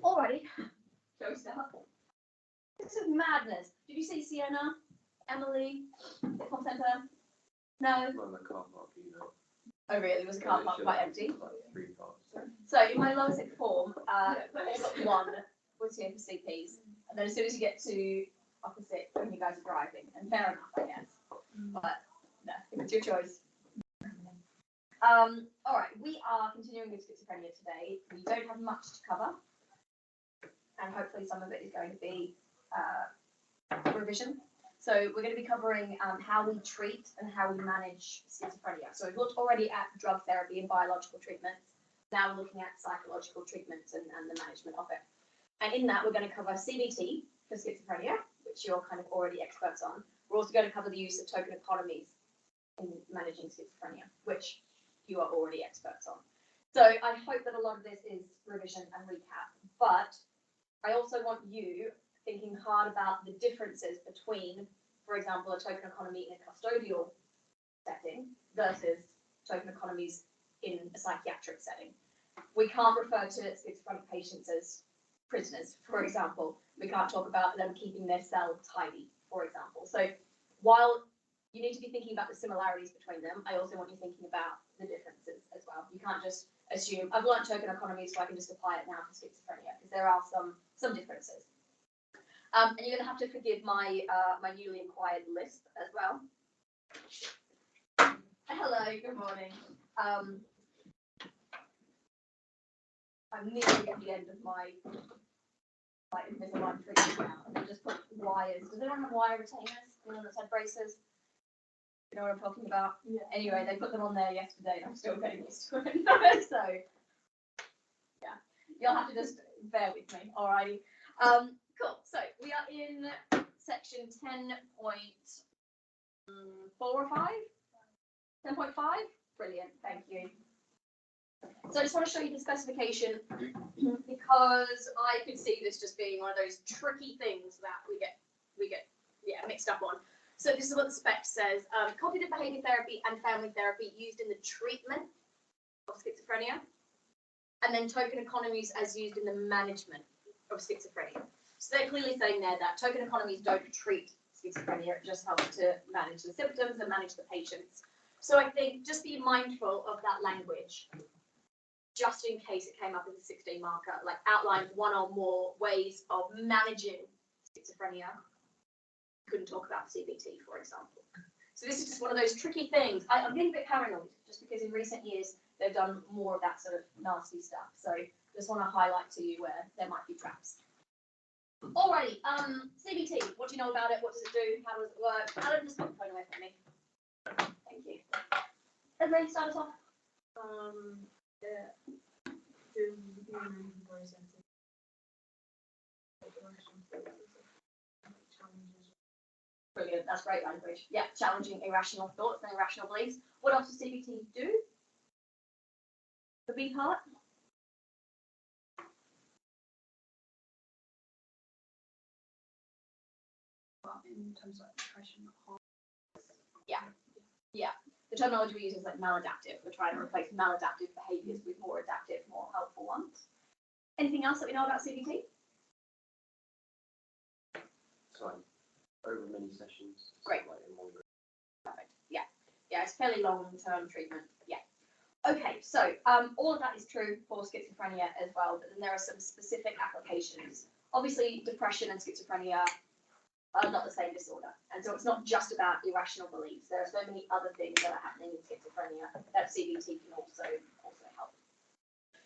Alrighty. Show stuff. This is madness. Did you see Sienna? Emily? The call centre? No? I'm on the car park, you know. Oh really? Was the car park quite empty? Like 3 cars. So in my lower sixth form, all but one was here for CPs. And then as soon as you get to upper sixth, then you guys are driving. And fair enough, I guess. But no, it's your choice. All right, we are continuing with schizophrenia today. We don't have much to cover, and hopefully some of it is going to be revision. So we're going to be covering how we treat and how we manage schizophrenia. So we've looked already at drug therapy and biological treatments. Now we're looking at psychological treatments and the management of it. And in that, we're going to cover CBT for schizophrenia, which you're kind of already experts on. We're also going to cover the use of token economies in managing schizophrenia, which you are already experts on. So I hope that a lot of this is revision and recap, but I also want you thinking hard about the differences between, for example, a token economy in a custodial setting versus token economies in a psychiatric setting. We can't refer to schizophrenic patients as prisoners, for example. We can't talk about them keeping their cell tidy, for example. So while you need to be thinking about the similarities between them, I also want you thinking about the differences as well. You can't just assume, I've learned token economies, so I can just apply it now for schizophrenia, because there are some differences. And you're going to have to forgive my my newly acquired lisp as well. Hello, good morning. I'm nearly at the end of my Invisalign treatment now, and they just put wires. Does anyone have wire retainers? Anyone that's had braces? You know what I'm talking about? Yeah. Anyway, they put them on there yesterday, and I'm still getting used to it. So, yeah, you'll have to just bear with me. Alrighty. Cool. So we are in section 10.4 or 5? 10.5? Brilliant. Thank you. So I just want to show you the specification because I could see this just being one of those tricky things that we get mixed up on. So this is what the spec says. Cognitive behavior therapy and family therapy used in the treatment of schizophrenia, and then token economies as used in the management of schizophrenia. So they're clearly saying there that token economies don't treat schizophrenia, it just helps to manage the symptoms and manage the patients. So I think just be mindful of that language, just in case it came up as a 16 marker, like outline one or more ways of managing schizophrenia. Couldn't talk about CBT, for example. So this is just one of those tricky things. I'm getting a bit paranoid just because in recent years they've done more of that sort of nasty stuff. So just want to highlight to you where there might be traps. Alrighty, CBT, what do you know about it? What does it do? How does it work? Alan, just put the phone away from me. Thank you. Everybody start us off. Brilliant, that's great language. Yeah, challenging irrational thoughts and irrational beliefs. What else does CBT do? The B part? In terms of depression, Yeah. The terminology we use is like maladaptive. We're trying to replace maladaptive behaviours with more adaptive, more helpful ones. Anything else that we know about CBT? So over many sessions. Great. Like in one group. Perfect. Yeah. Yeah, it's fairly long-term treatment. Yeah. Okay, so all of that is true for schizophrenia as well, but then there are some specific applications. Obviously, depression and schizophrenia are not the same disorder, and so it's not just about irrational beliefs. There are so many other things that are happening in schizophrenia that CBT can also help.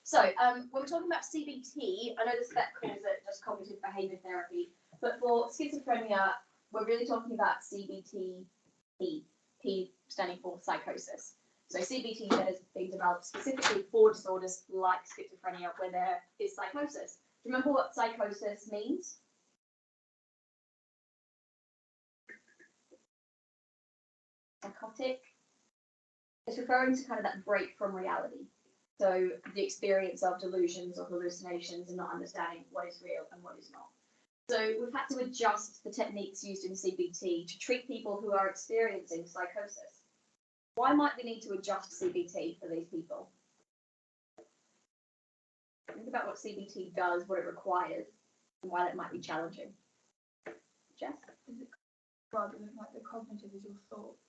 So when we're talking about CBT, I know the spec calls it just cognitive behavior therapy, but for schizophrenia, we're really talking about CBT, P standing for psychosis. So CBT that is being developed specifically for disorders like schizophrenia where there is psychosis. Do you remember what psychosis means? Psychotic. It's referring to kind of that break from reality. So the experience of delusions or hallucinations and not understanding what is real and what is not. So we've had to adjust the techniques used in CBT to treat people who are experiencing psychosis. Why might we need to adjust CBT for these people? Think about what CBT does, what it requires, and why that might be challenging. Jess? Is it rather than like the cognitive is your thoughts?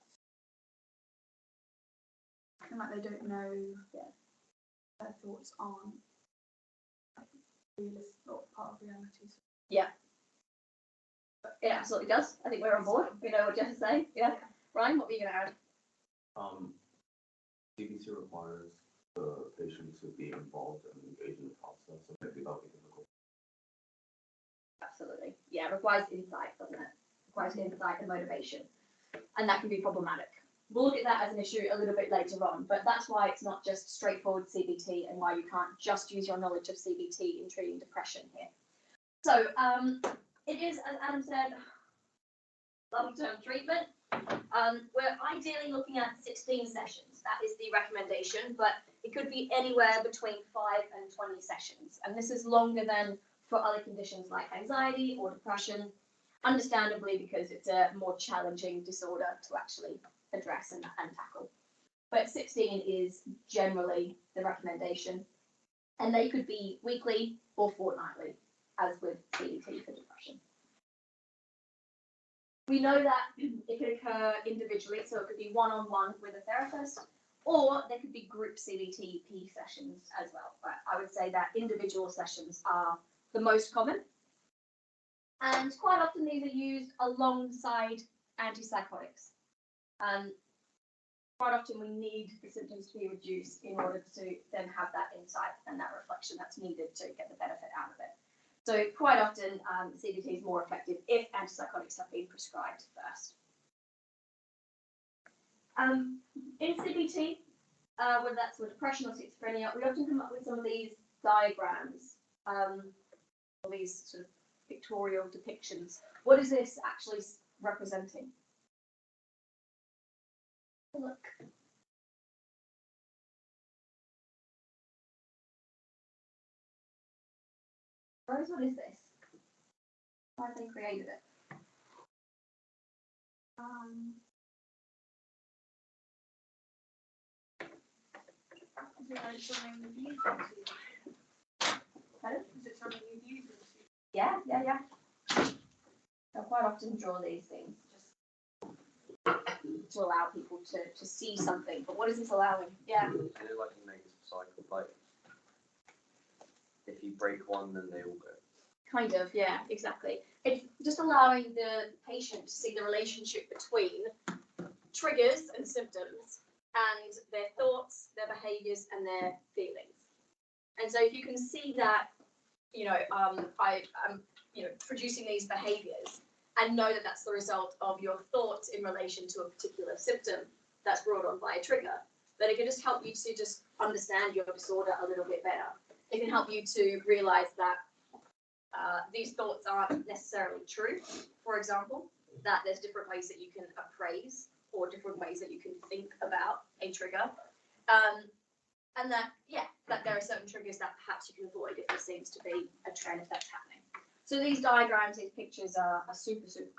And like they don't know their thoughts aren't like realistic or part of reality. So It absolutely does. I think we're on board. We know what Jess is saying. Yeah. Ryan, what were you going to add? CBT requires the patient to be involved and engaged in the process, and maybe that'll be difficult. Absolutely. Yeah, it requires insight, doesn't it? It requires insight and motivation. And that can be problematic. We'll look at that as an issue a little bit later on, but that's why it's not just straightforward CBT and why you can't just use your knowledge of CBT in treating depression here. So, it is, as Adam said, long-term treatment. We're ideally looking at 16 sessions. That is the recommendation, but it could be anywhere between 5 and 20 sessions. And this is longer than for other conditions like anxiety or depression, understandably because it's a more challenging disorder to actually address and tackle. But 16 is generally the recommendation. And they could be weekly or fortnightly, as with CBT for depression. We know that it could occur individually, so it could be one-on-one with a therapist, or there could be group CBT sessions as well. But I would say that individual sessions are the most common. And quite often these are used alongside antipsychotics. Quite often we need the symptoms to be reduced in order to then have that insight and that reflection that's needed to get the benefit out of it. So quite often CBT is more effective if antipsychotics have been prescribed first. In CBT, whether that's for depression or schizophrenia, we often come up with some of these diagrams, or these sort of pictorial depictions. What is this actually representing? Look. Rose, what is this? Why have they created it? Is it something you've used in CBT? Pardon? Is it something you've used in CBT? Yeah. I quite often draw these things just to allow people to see something. But what is this allowing? Yeah. Is it like a negative cycle? Like, if you break one, then they all go. Kind of, yeah, exactly. It's just allowing the patient to see the relationship between triggers and symptoms and their thoughts, their behaviors, and their feelings. And so if you can see that, I'm producing these behaviors and know that that's the result of your thoughts in relation to a particular symptom that's brought on by a trigger, then it can just help you to just understand your disorder a little bit better. It can help you to realize that these thoughts aren't necessarily true, for example, that there's different ways that you can appraise or different ways that you can think about a trigger. And that there are certain triggers that perhaps you can avoid if there seems to be a trend that's happening. So these diagrams, these pictures are super, super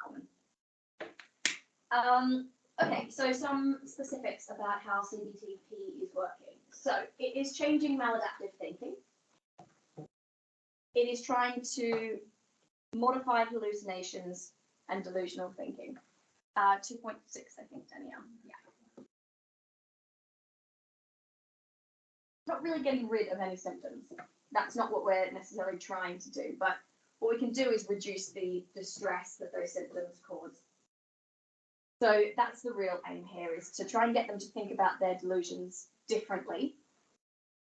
common. Okay, so some specifics about how CBTP is working. So it is changing maladaptive thinking. It is trying to modify hallucinations and delusional thinking. 2.6, I think, Danielle. Yeah. Not really getting rid of any symptoms. That's not what we're necessarily trying to do, but what we can do is reduce the stress that those symptoms cause. So that's the real aim here, is to try and get them to think about their delusions differently.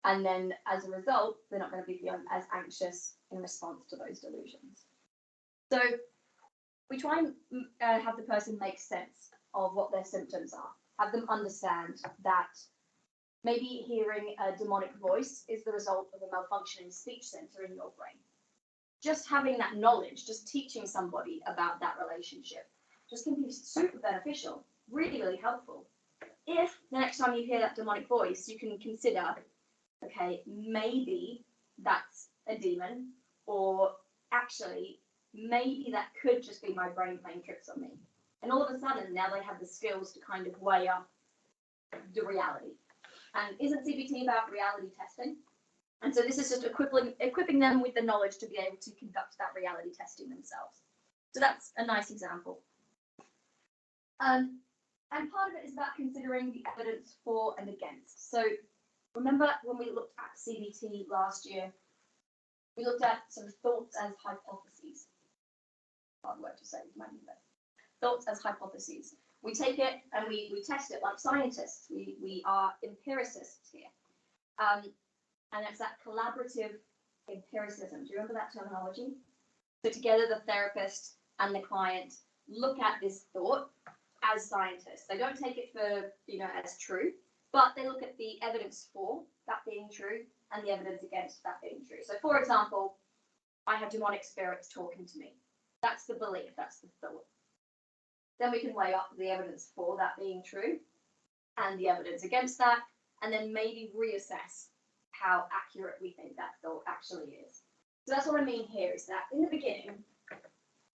And then as a result, they're not going to be feeling as anxious in response to those delusions. So we try and have the person make sense of what their symptoms are, have them understand that maybe hearing a demonic voice is the result of a malfunctioning speech center in your brain. Just having that knowledge, just teaching somebody about that relationship, just can be super beneficial, really, really helpful. If the next time you hear that demonic voice, you can consider, okay, maybe that's a demon, or actually, maybe that could just be my brain playing tricks on me. And all of a sudden, now they have the skills to kind of weigh up the reality. And isn't CBT about reality testing? And so this is just equipping them with the knowledge to be able to conduct that reality testing themselves. So that's a nice example. And part of it is about considering the evidence for and against. So remember when we looked at CBT last year, we looked at sort of thoughts as hypotheses. Hard word to say, thoughts as hypotheses. We take it and we test it like scientists. We are empiricists here. And it's that collaborative empiricism. Do you remember that terminology? So together the therapist and the client look at this thought as scientists. They don't take it for, as true, but they look at the evidence for that being true and the evidence against that being true. So for example, I have demonic spirits talking to me. That's the belief, that's the thought. Then we can weigh up the evidence for that being true and the evidence against that, and then maybe reassess how accurate we think that thought actually is. So that's what I mean here, is that in the beginning,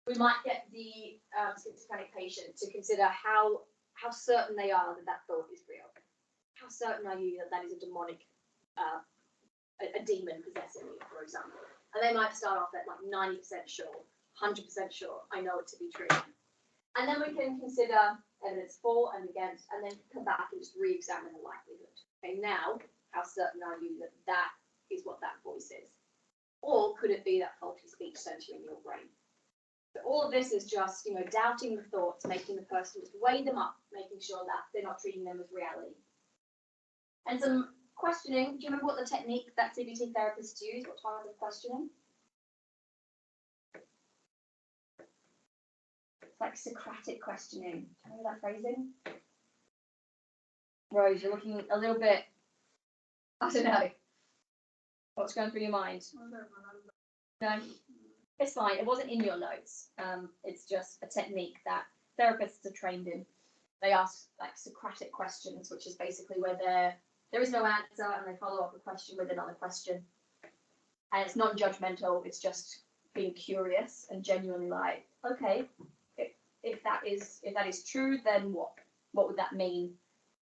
we might get the schizophrenic patient to consider how certain they are that that thought is real. How certain are you that that is a demonic, a demon possessing you, for example? And they might start off at like 90% sure, 100% sure, I know it to be true. And then we can consider evidence for and against, and then come back and just re-examine the likelihood. Okay, now, how certain are you that that is what that voice is? Or could it be that faulty speech center in your brain? So all of this is just, doubting the thoughts, making the person just weigh them up, making sure that they're not treating them as reality. And some questioning. Do you remember what the technique that CBT therapists use? What type of questioning? It's like Socratic questioning. Do you remember that phrasing? Rose, you're looking a little bit, I don't know. What's going through your mind? No, it's fine. It wasn't in your notes. It's just a technique that therapists are trained in. They ask like Socratic questions, which is basically where there is no answer and they follow up a question with another question. And it's non-judgmental. It's just being curious and genuinely like, okay, if that is true, then what? What would that mean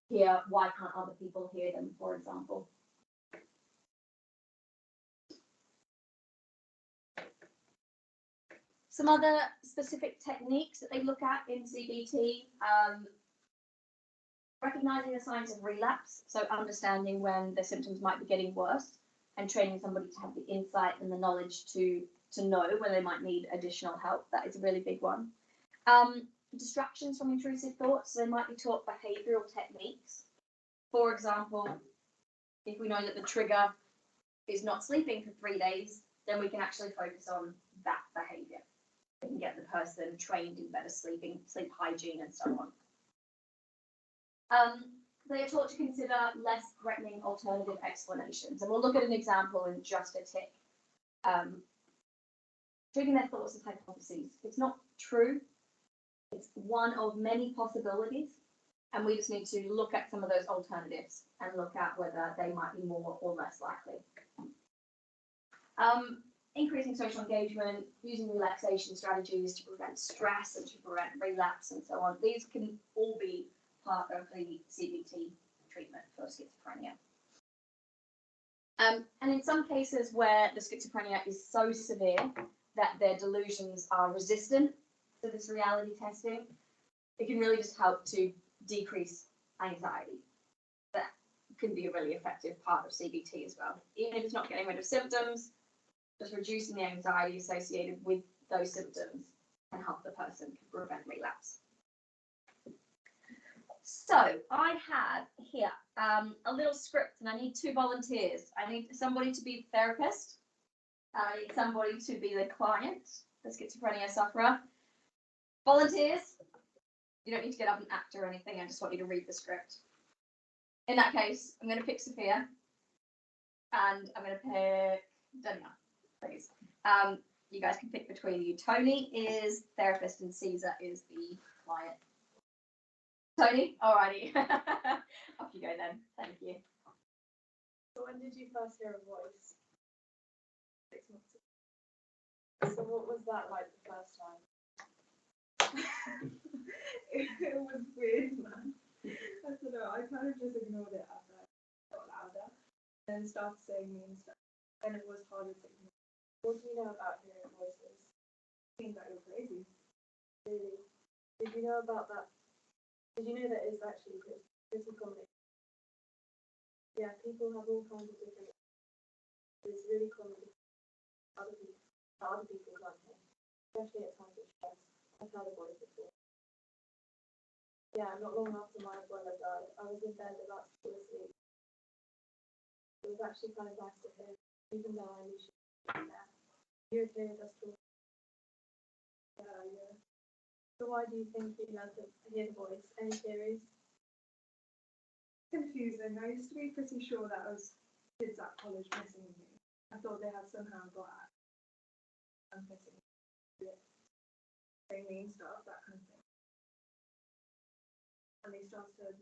here? Why can't other people hear them, for example? Some other specific techniques that they look at in CBT, recognizing the signs of relapse, so understanding when the symptoms might be getting worse, and training somebody to have the insight and the knowledge to know when they might need additional help. That is a really big one. Distractions from intrusive thoughts, so they might be taught behavioral techniques. For example, if we know that the trigger is not sleeping for 3 days, then we can actually focus on that behavior. We can get the person trained in better sleep hygiene, and so on. They are taught to consider less threatening alternative explanations, and we'll look at an example in just a tick. Treating their thoughts as hypotheses. It's not true. It's one of many possibilities, and we just need to look at some of those alternatives and look at whether they might be more or less likely. Increasing social engagement, using relaxation strategies to prevent stress and to prevent relapse and so on. These can all be part of the CBT treatment for schizophrenia. And in some cases where the schizophrenia is so severe that their delusions are resistant to this reality testing, it can really just help to decrease anxiety. That can be a really effective part of CBT as well. Even if it's not getting rid of symptoms, just reducing the anxiety associated with those symptoms can help the person prevent relapse. So I have here a little script, and I need 2 volunteers. I need somebody to be the therapist. I need somebody to be the client, the schizophrenia sufferer. Volunteers, you don't need to get up and act or anything. I just want you to read the script. In that case, I'm going to pick Sophia, and I'm going to pick Dania, please. You guys can pick between you. Tony is therapist and Caesar is the client. Tony, alrighty. Off you go then. Thank you. So when did you first hear a voice? 6 months ago. So what was that like the first time? It was weird, man. I don't know, I kind of just ignored it after I got louder. then started saying mean stuff. And it was harder to ignore. What do you know about hearing voices? Seems like you're crazy. Really? Did you know about that? Did you know that it's actually pretty common? Yeah, people have all kinds of different. It's really common. Other people can't hear, especially at times of stress. I've had a voice before. Yeah, not long after my brother died, I was in bed about to fall asleep. It was actually kind of nice to hear, even though I knew she was there. You okay with us talking? Yeah. So why do you think you had to hear the voice? Any theories? Confusing. I used to be pretty sure that was kids at college messing with me. I thought they had somehow got at and messing with it. Saying mean stuff, that kind of thing. And they started,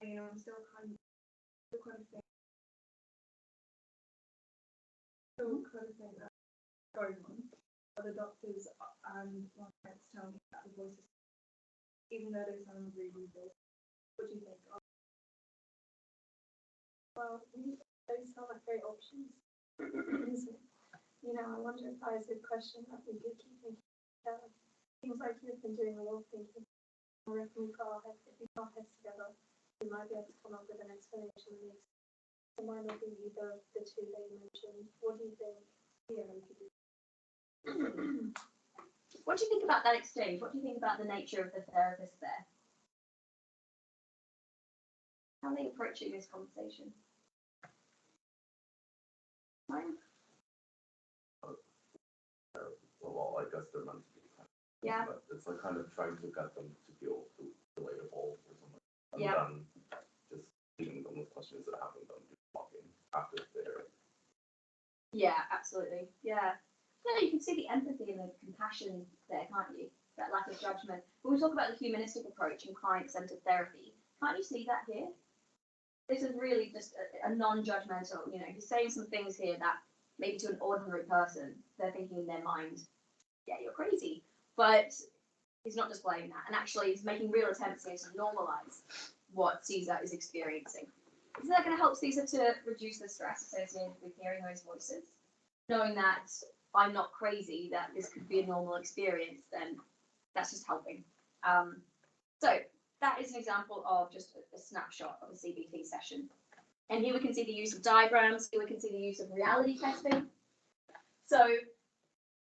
I'm still kind of think that going on. But the doctors and my parents tell me that the voices, even though they sound really big. What do you think? Well, those sound like great options. I wonder if that is a question that we could keep thinking about. Seems like you've been doing a lot of thinking. I reckon if we put our heads together, we might be able to come up with an explanation. It might not be either of the two that you mentioned. What do you think? Yeah, we could do. What do you think about that exchange? What do you think about the nature of the therapist there? How are they approaching this conversation? Mine? Well, I guess they're meant to be kind of, Yeah. but it's like kind of trying to get them to feel relatable or something. And Yeah. then just leaving them with questions that haven't done talking after they're. Yeah, absolutely. Yeah. No, you can see the empathy and the compassion there, can't you? That lack of judgment. When we talk about the humanistic approach and client-centered therapy, can't you see that here? This is really just a non-judgmental, he's saying some things here that maybe to an ordinary person, they're thinking in their mind, yeah, you're crazy. But he's not displaying that. And actually, he's making real attempts here to normalize what Caesar is experiencing. Is that going to help Caesar to reduce the stress associated with hearing those voices? Knowing that I'm not crazy, that this could be a normal experience, then that's just helping. So that is an example of just a snapshot of a CBT session. And here we can see the use of diagrams, here we can see the use of reality testing. So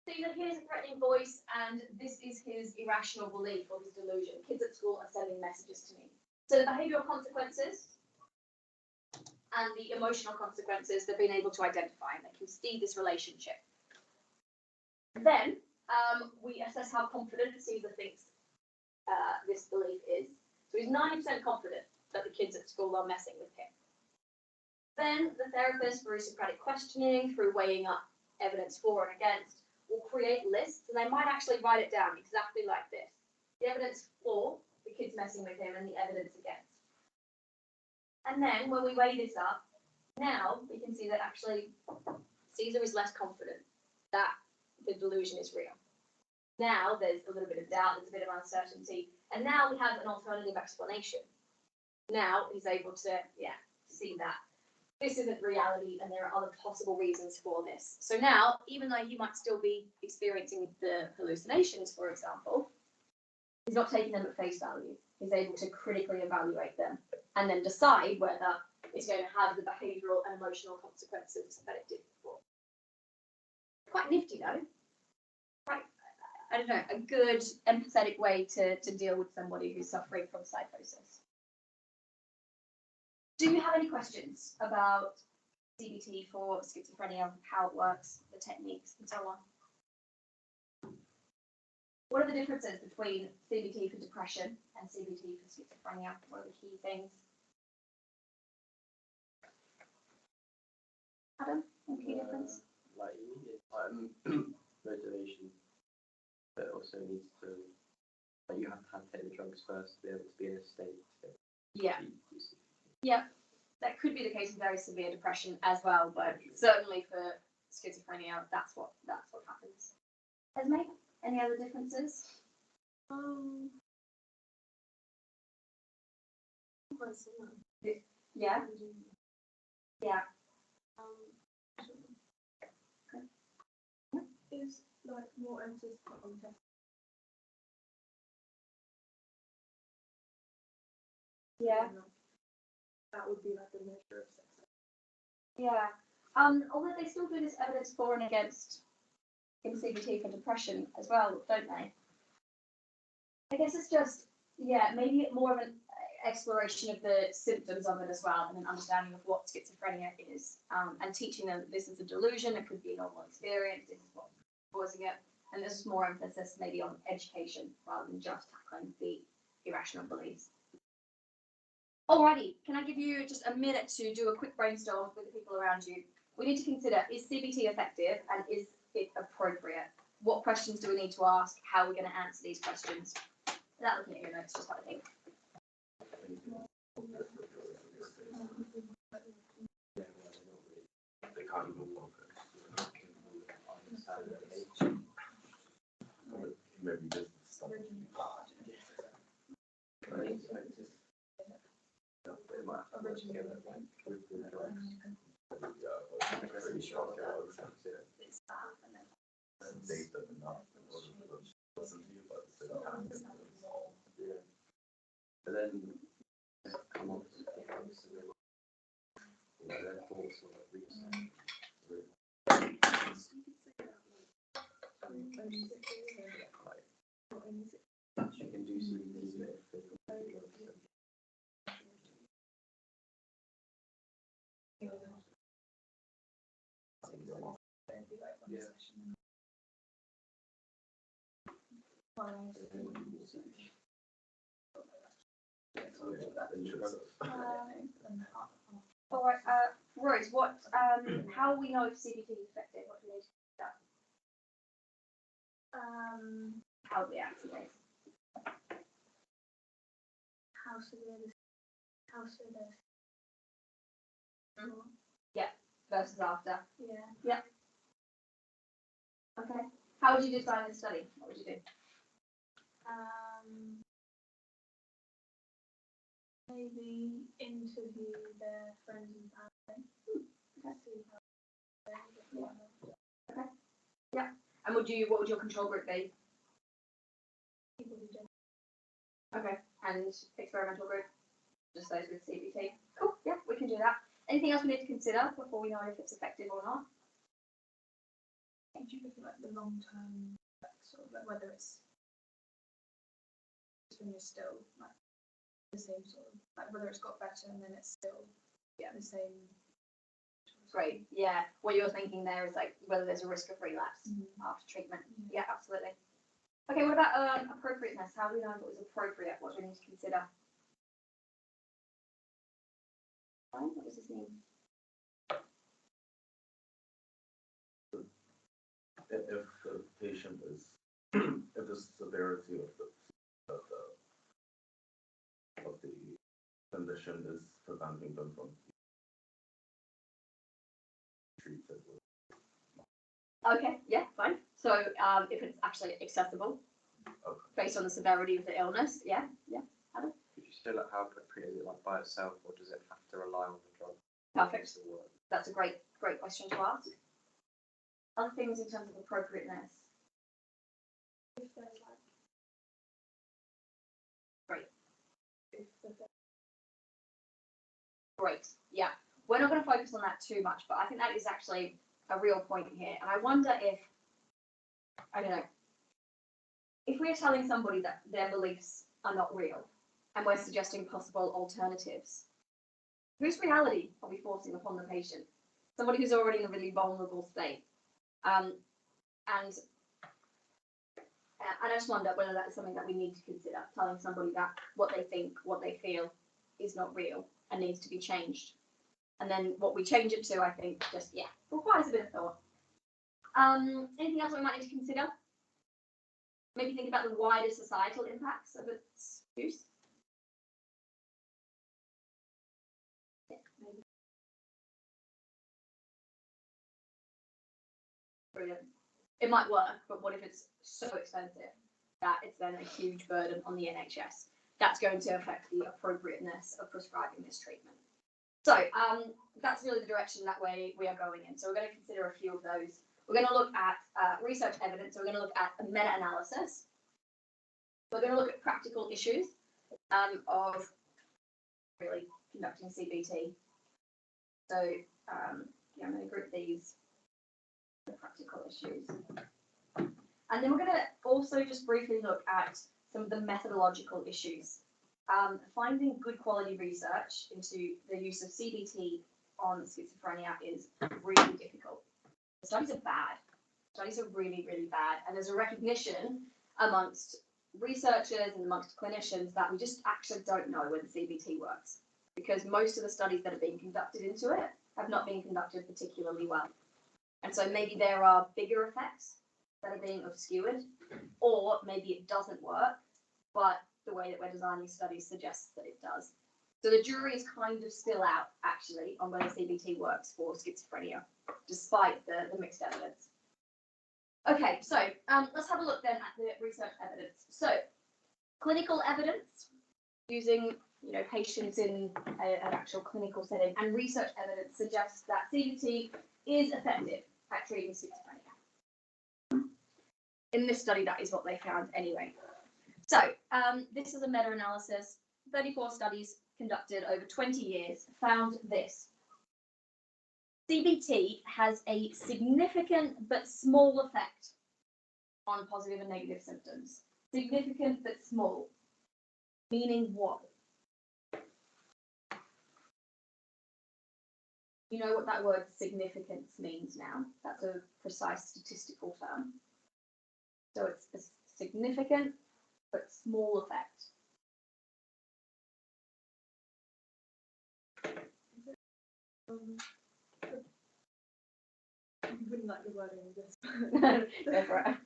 Caesar hears a threatening voice, and this is his irrational belief or his delusion. Kids at school are sending messages to me. So the behavioural consequences and the emotional consequences they've been able to identify, and they can see this relationship. Then we assess how confident Caesar thinks this belief is. So he's 90% confident that the kids at school are messing with him. Then the therapist, through Socratic questioning, through weighing up evidence for and against, will create lists, and they might actually write it down exactly like this. The evidence for the kids messing with him and the evidence against. And then when we weigh this up, now we can see that actually Caesar is less confident that the delusion is real. Now there's a little bit of doubt, there's a bit of uncertainty, and now we have an alternative explanation. Now he's able to, see that this isn't reality and there are other possible reasons for this. So now, even though he might still be experiencing the hallucinations, for example, he's not taking them at face value. He's able to critically evaluate them and then decide whether it's going to have the behavioural and emotional consequences that it did before. Quite nifty, though. Quite, I don't know, a good empathetic way to deal with somebody who's suffering from psychosis. Do you have any questions about CBT for schizophrenia, how it works, the techniques, and so on? What are the differences between CBT for depression and CBT for schizophrenia? What are the key things? Adam, any key difference? Like immediate motivation, but also needs to, you have to take the drugs first to be able to be in a state to Yeah. use it. Yeah, that could be the case in very severe depression as well, but certainly for schizophrenia, that's what happens. Esme, any other differences? quite similar. Yeah, yeah. Is like more emphasis put on test. Yeah. That would be like the measure of success. Yeah. Although they still do this evidence for and against in CBT for depression as well, don't they? I guess it's just, yeah, maybe more of an exploration of the symptoms of it as well, and an understanding of what schizophrenia is, and teaching them this is a delusion, it could be a normal experience, this is what's causing it, and this is more emphasis maybe on education rather than just tackling the irrational beliefs. Alrighty, can I give you just a minute to do a quick brainstorm with the people around you? We need to consider, is CBT effective and is it appropriate? What questions do we need to ask? How are we going to answer these questions? Without looking at your notes, just have a think. They can't even focus. Maybe this is something. They might have to work together, like, with the drugs. Really strong drugs, yeah. And they them enough in order for them to listen to you, but at the same time, get them involved. Yeah. But then come up with drugs and they their thoughts or like research. Like, you can do CBT if they completely understand. Yeah. All right, Rose, what, how will we know if CBT is effective? What do we need to do? How we activate? How severe this? How severe? Versus after. Yeah. Okay. How would you design the study? What would you do? Maybe interview their friends and family. See how they And what would your control group be? people who don't. Okay. And experimental group? Just those with CBT. Cool. Yeah, we can do that. Anything else we need to consider before we know if it's effective or not? Did you look at like the long-term effects, sort of like whether it's when you're still like the same sort of like whether it's got better and then it's still the same. Great. Yeah. What you're thinking there is like whether there's a risk of relapse after treatment. Yeah, absolutely. Okay, what about appropriateness? How do we know if it was appropriate? What do we need to consider? What does this mean? If the patient is, if the severity of the condition is preventing them from treated with. Okay, yeah, fine. So if it's actually accessible, based on the severity of the illness, yeah. Would you say like how appropriate is it like by itself, or does it have to rely on the drug? Perfect. To work? That's a great question to ask. Other things in terms of appropriateness. If there's like Great. if the Great. Yeah. We're not going to focus on that too much, but I think that is actually a real point here. And I wonder if, I don't know, if we're telling somebody that their beliefs are not real and we're suggesting possible alternatives, whose reality are we forcing upon the patient? Somebody who's already in a really vulnerable state. And I just wonder whether that is something that we need to consider, telling somebody that what they think, what they feel is not real and needs to be changed. And then what we change it to, I think, just, requires a bit of thought. Anything else that we might need to consider? Maybe think about the wider societal impacts of its use. Yeah, maybe. Brilliant. It might work, but what if it's so expensive that it's then a huge burden on the NHS? that's going to affect the appropriateness of prescribing this treatment. So that's really the direction that way we are going in. So we're going to consider a few of those. We're going to look at research evidence. So we're going to look at a meta-analysis. We're going to look at practical issues of really conducting CBT. So yeah, I'm going to group these the practical issues. And then we're going to also just briefly look at some of the methodological issues. Finding good quality research into the use of CBT on schizophrenia is really difficult. The studies are bad. Studies are really, really bad. And there's a recognition amongst researchers and amongst clinicians that we just actually don't know whether CBT works, because most of the studies that are being conducted into it have not been conducted particularly well. And so maybe there are bigger effects that are being obscured, or maybe it doesn't work, but the way that we're designing studies suggests that it does. So the jury is kind of still out, actually, on whether CBT works for schizophrenia, despite the mixed evidence. Okay, so let's have a look then at the research evidence. So clinical evidence using patients in an actual clinical setting, and research evidence suggests that CBT is effective at treating schizophrenia. In this study, that is what they found anyway. So this is a meta-analysis. 34 studies conducted over 20 years found this. CBT has a significant but small effect on positive and negative symptoms. Significant but small. Meaning what? You know what that word significance means now? That's a precise statistical term. So it's a significant but small effect. I wouldn't like the wording of this. Go for it.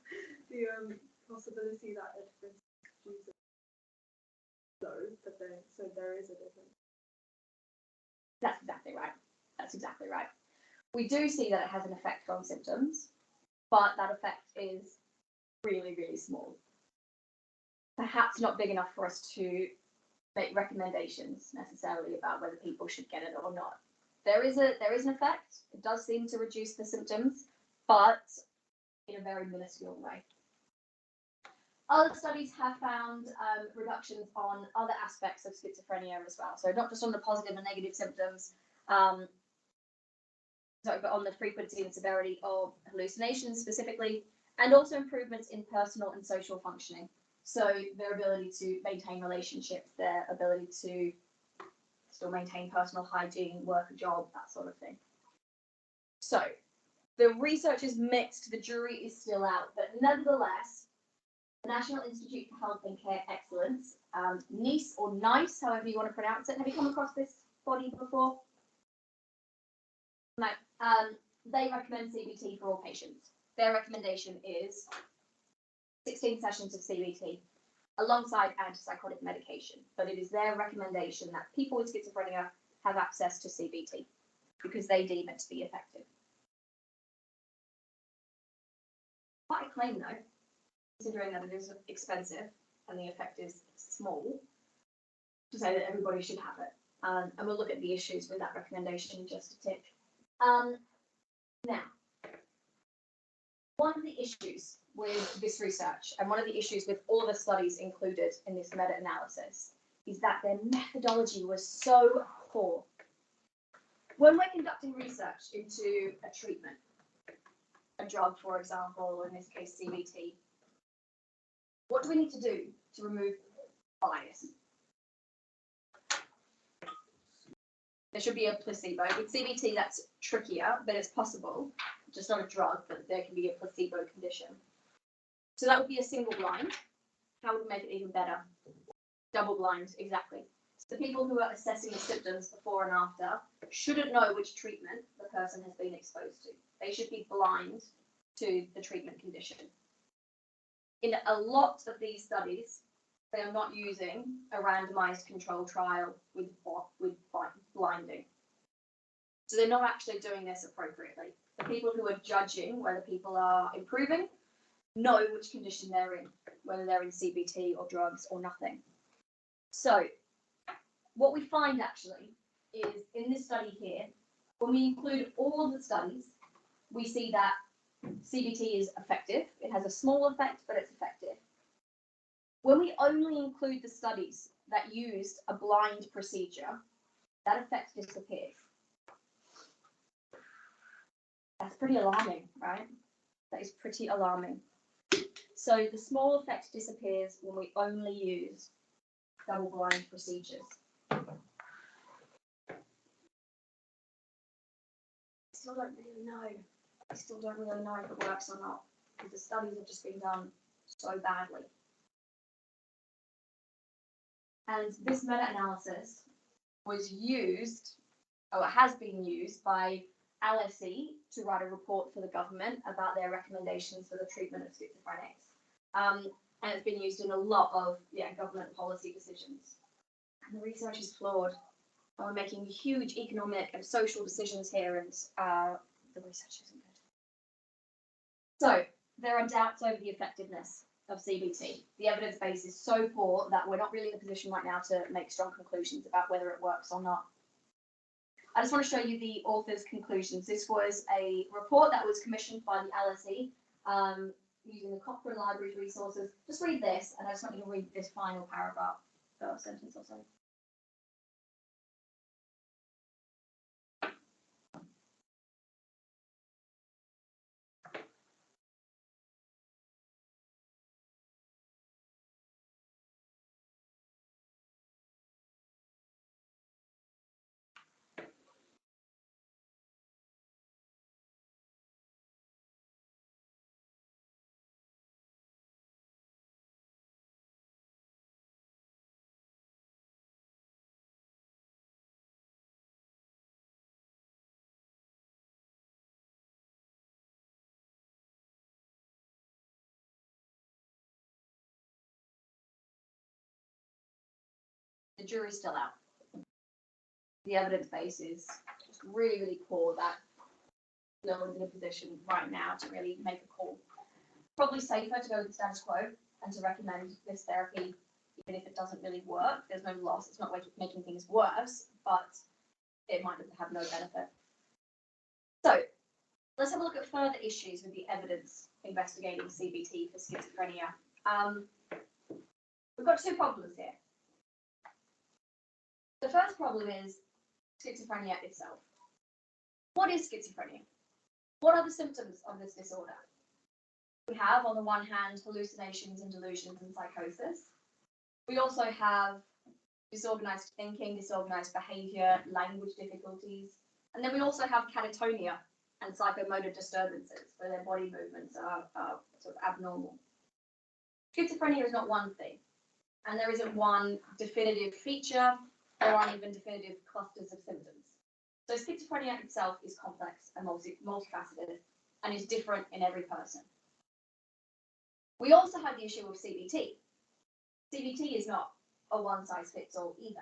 The possibility that a difference is low, but so there is a difference. That's exactly right. That's exactly right. We do see that it has an effect on symptoms, but that effect is really, really small. Perhaps not big enough for us to make recommendations necessarily about whether people should get it or not. There is an effect. It does seem to reduce the symptoms, but in a very minuscule way. Other studies have found reductions on other aspects of schizophrenia as well. So not just on the positive and negative symptoms, but on the frequency and severity of hallucinations specifically, and also improvements in personal and social functioning. So their ability to maintain relationships, their ability to still maintain personal hygiene, work a job, that sort of thing. So the research is mixed, the jury is still out, but nevertheless, the National Institute for Health and Care Excellence, NICE or NICE, however you want to pronounce it. Have you come across this body before? No. They recommend CBT for all patients. Their recommendation is 16 sessions of CBT alongside antipsychotic medication, but it is their recommendation that people with schizophrenia have access to CBT because they deem it to be effective. Quite a claim though, considering that it is expensive and the effect is small, to say that everybody should have it. And we'll look at the issues with that recommendation in just a tick. Now, one of the issues with this research, and one of the issues with all the studies included in this meta-analysis, is that their methodology was so poor. When we're conducting research into a treatment, a drug, for example, in this case CBT, what do we need to do to remove bias? There should be a placebo. With CBT, that's trickier, but it's possible. Just not a drug, but there can be a placebo condition. So that would be a single blind. How would we make it even better? Double blind, exactly. So the people who are assessing the symptoms before and after shouldn't know which treatment the person has been exposed to. They should be blind to the treatment condition. In a lot of these studies, they are not using a randomized control trial with blinding. So they're not actually doing this appropriately. The people who are judging whether people are improving know which condition they're in, whether they're in CBT or drugs or nothing. So what we find actually is in this study here, when we include all of the studies, we see that CBT is effective. It has a small effect, but it's effective. When we only include the studies that used a blind procedure, that effect disappears. That's pretty alarming, right? That is pretty alarming. So the small effect disappears when we only use double-blind procedures. I still don't really know. I still don't really know if it works or not, because the studies have just been done so badly. And this meta-analysis was used, or it has been used by LSE to write a report for the government about their recommendations for the treatment of schizophrenics. And it's been used in a lot of government policy decisions. And the research is flawed. And we're making huge economic and social decisions here, and the research isn't good. So there are doubts over the effectiveness of CBT. The evidence base is so poor that we're not really in a position right now to make strong conclusions about whether it works or not. I just want to show you the author's conclusions. This was a report that was commissioned by the LSE using the Cochrane Library's resources. Just read this, and I just want you to read this final paragraph, or sentence or so. The jury's still out. The evidence base is just really, really poor that no one's in a position right now to really make a call. Probably safer to go with the status quo and to recommend this therapy, even if it doesn't really work. There's no loss. It's not making things worse, but it might have no benefit. So let's have a look at further issues with the evidence investigating CBT for schizophrenia. We've got two problems here. The first problem is schizophrenia itself. What is schizophrenia? What are the symptoms of this disorder? We have, on the one hand, hallucinations and delusions and psychosis. We also have disorganized thinking, disorganized behavior, language difficulties. And then we also have catatonia and psychomotor disturbances, where their body movements are sort of abnormal. Schizophrenia is not one thing, and there isn't one definitive feature. There aren't even definitive clusters of symptoms. So schizophrenia itself is complex and multifaceted and is different in every person. We also have the issue of CBT. CBT is not a one-size-fits-all either.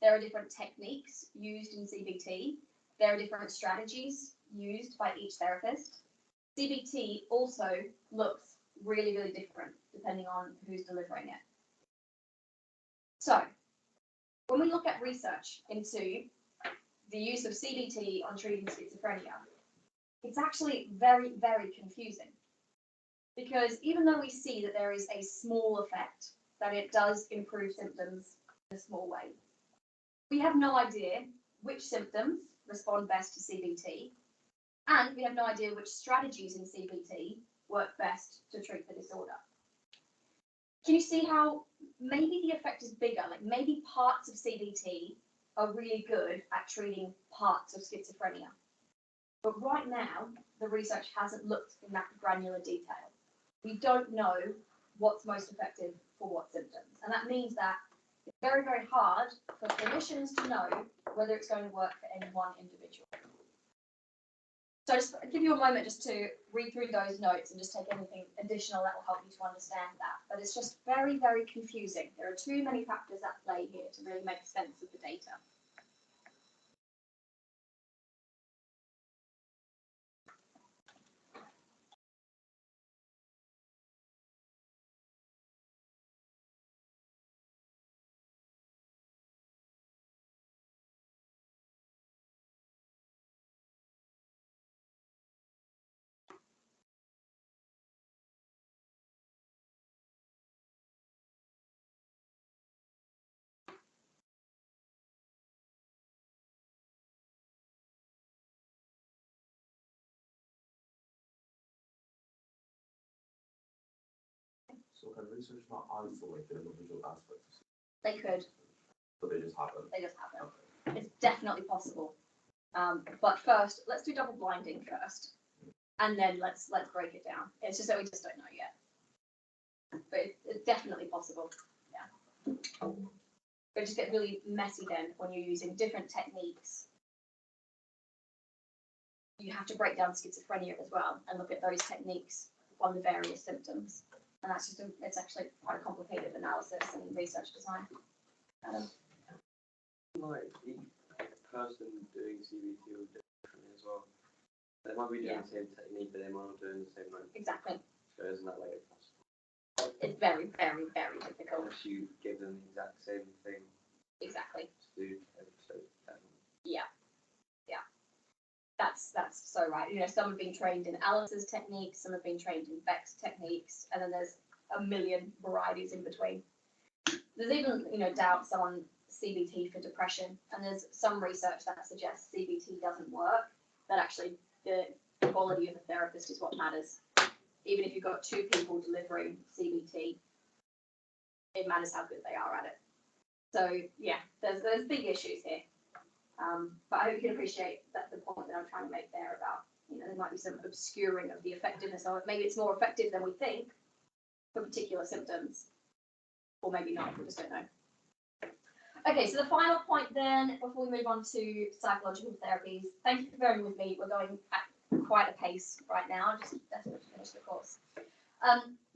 There are different techniques used in CBT. There are different strategies used by each therapist. CBT also looks really, really different depending on who's delivering it. So, when we look at research into the use of CBT on treating schizophrenia, it's actually very, very confusing. Because even though we see that there is a small effect, that it does improve symptoms in a small way, we have no idea which symptoms respond best to CBT, and we have no idea which strategies in CBT work best to treat the disorder. Can you see how maybe the effect is bigger? Like maybe parts of CBT are really good at treating parts of schizophrenia. But right now, the research hasn't looked in that granular detail. We don't know what's most effective for what symptoms. And that means that it's very, very hard for clinicians to know whether it's going to work for any one individual. So just give you a moment just to read through those notes and just take anything additional that will help you to understand that. But it's just very, very confusing. There are too many factors at play here to really make sense of the data. research not isolate the individual aspects? They could, But they just happen. they just happen. Okay. It's definitely possible. But first, let's do double blinding first, and then let's break it down. It's just that we just don't know yet. But it's definitely possible. Yeah. But it just gets really messy then when you're using different techniques. You have to break down schizophrenia as well and look at those techniques on the various symptoms. And that's just it's actually quite a complicated analysis and research design. Like each person doing CBT will do it differently as well. They might be doing the same technique, but they might not doing the same like. Exactly. So isn't that like impossible? It's very, very, very difficult. Unless you give them the exact same thing Exactly. to do episode 10. Yeah. Yeah. That's so right. You know, some have been trained in Alice's techniques, some have been trained in Beck's techniques, and then there's a million varieties in between. There's even, you know, doubts on CBT for depression, and there's some research that suggests CBT doesn't work, that actually the quality of the therapist is what matters. Even if you've got two people delivering CBT, it matters how good they are at it. So yeah, there's big issues here. But I hope you can appreciate that the point that I'm trying to make there about, you know, there might be some obscuring of the effectiveness of it. Maybe it's more effective than we think for particular symptoms, or maybe not, we just don't know. Okay, so the final point then, before we move on to psychological therapies, thank you for bearing with me. We're going at quite a pace right now, just desperate to finish the course.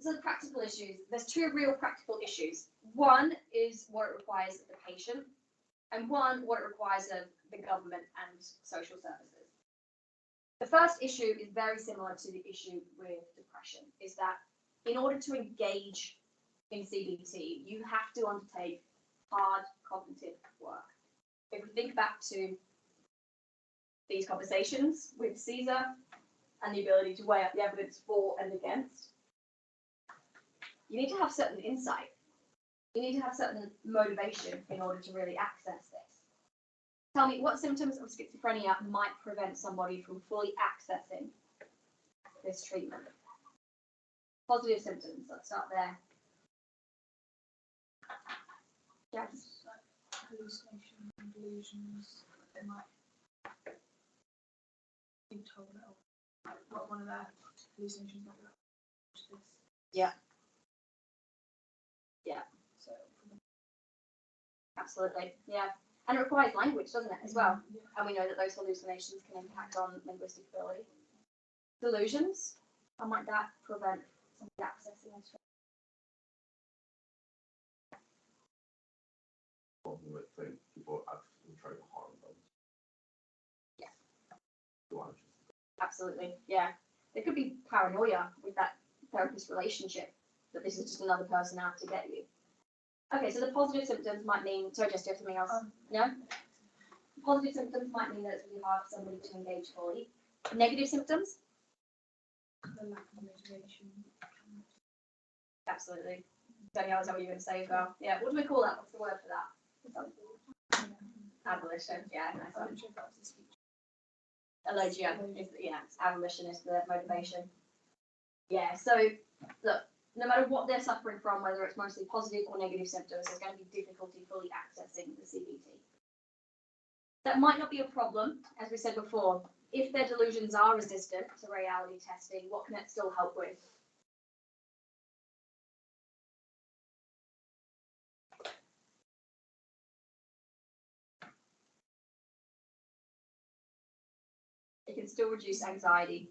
So the practical issues, there's two real practical issues. One is what it requires of the patient, and one, what it requires of the government and social services. The first issue is very similar to the issue with depression, is that in order to engage in CBT, you have to undertake hard cognitive work. If we think back to these conversations with Caesar and the ability to weigh up the evidence for and against, you need to have certain insight. You need to have certain motivation in order to really access this. Tell me, what symptoms of schizophrenia might prevent somebody from fully accessing this treatment? Positive symptoms, let's start there. Yes. Hallucinations and delusions. They might be told what one of their hallucinations might be like. This. Yeah. Yeah. So. Absolutely, yeah. And it requires language, doesn't it, as well? Yeah. And we know that those hallucinations can impact on linguistic ability. Delusions, how might that prevent somebody accessing this? Who would think people actually try to harm them. Yeah. Absolutely. Absolutely, yeah. There could be paranoia with that therapist relationship, that this is just another person out to get you. Okay, so the positive symptoms might mean, sorry, Jess, do you have something else? No? Positive symptoms might mean that it's really hard for somebody to engage fully. Negative symptoms? The lack of motivation. Absolutely. Danielle, is that what you were going to say as well? Yeah, what do we call that? What's the word for that? Abolition, yeah, nice I'm one. not sure if that was a speech. Allegia is, yeah, abolition is the motivation. Yeah, so look, no matter what they're suffering from, whether it's mostly positive or negative symptoms, there's going to be difficulty fully accessing the CBT. That might not be a problem, as we said before. If their delusions are resistant to reality testing, what can it still help with? It can still reduce anxiety.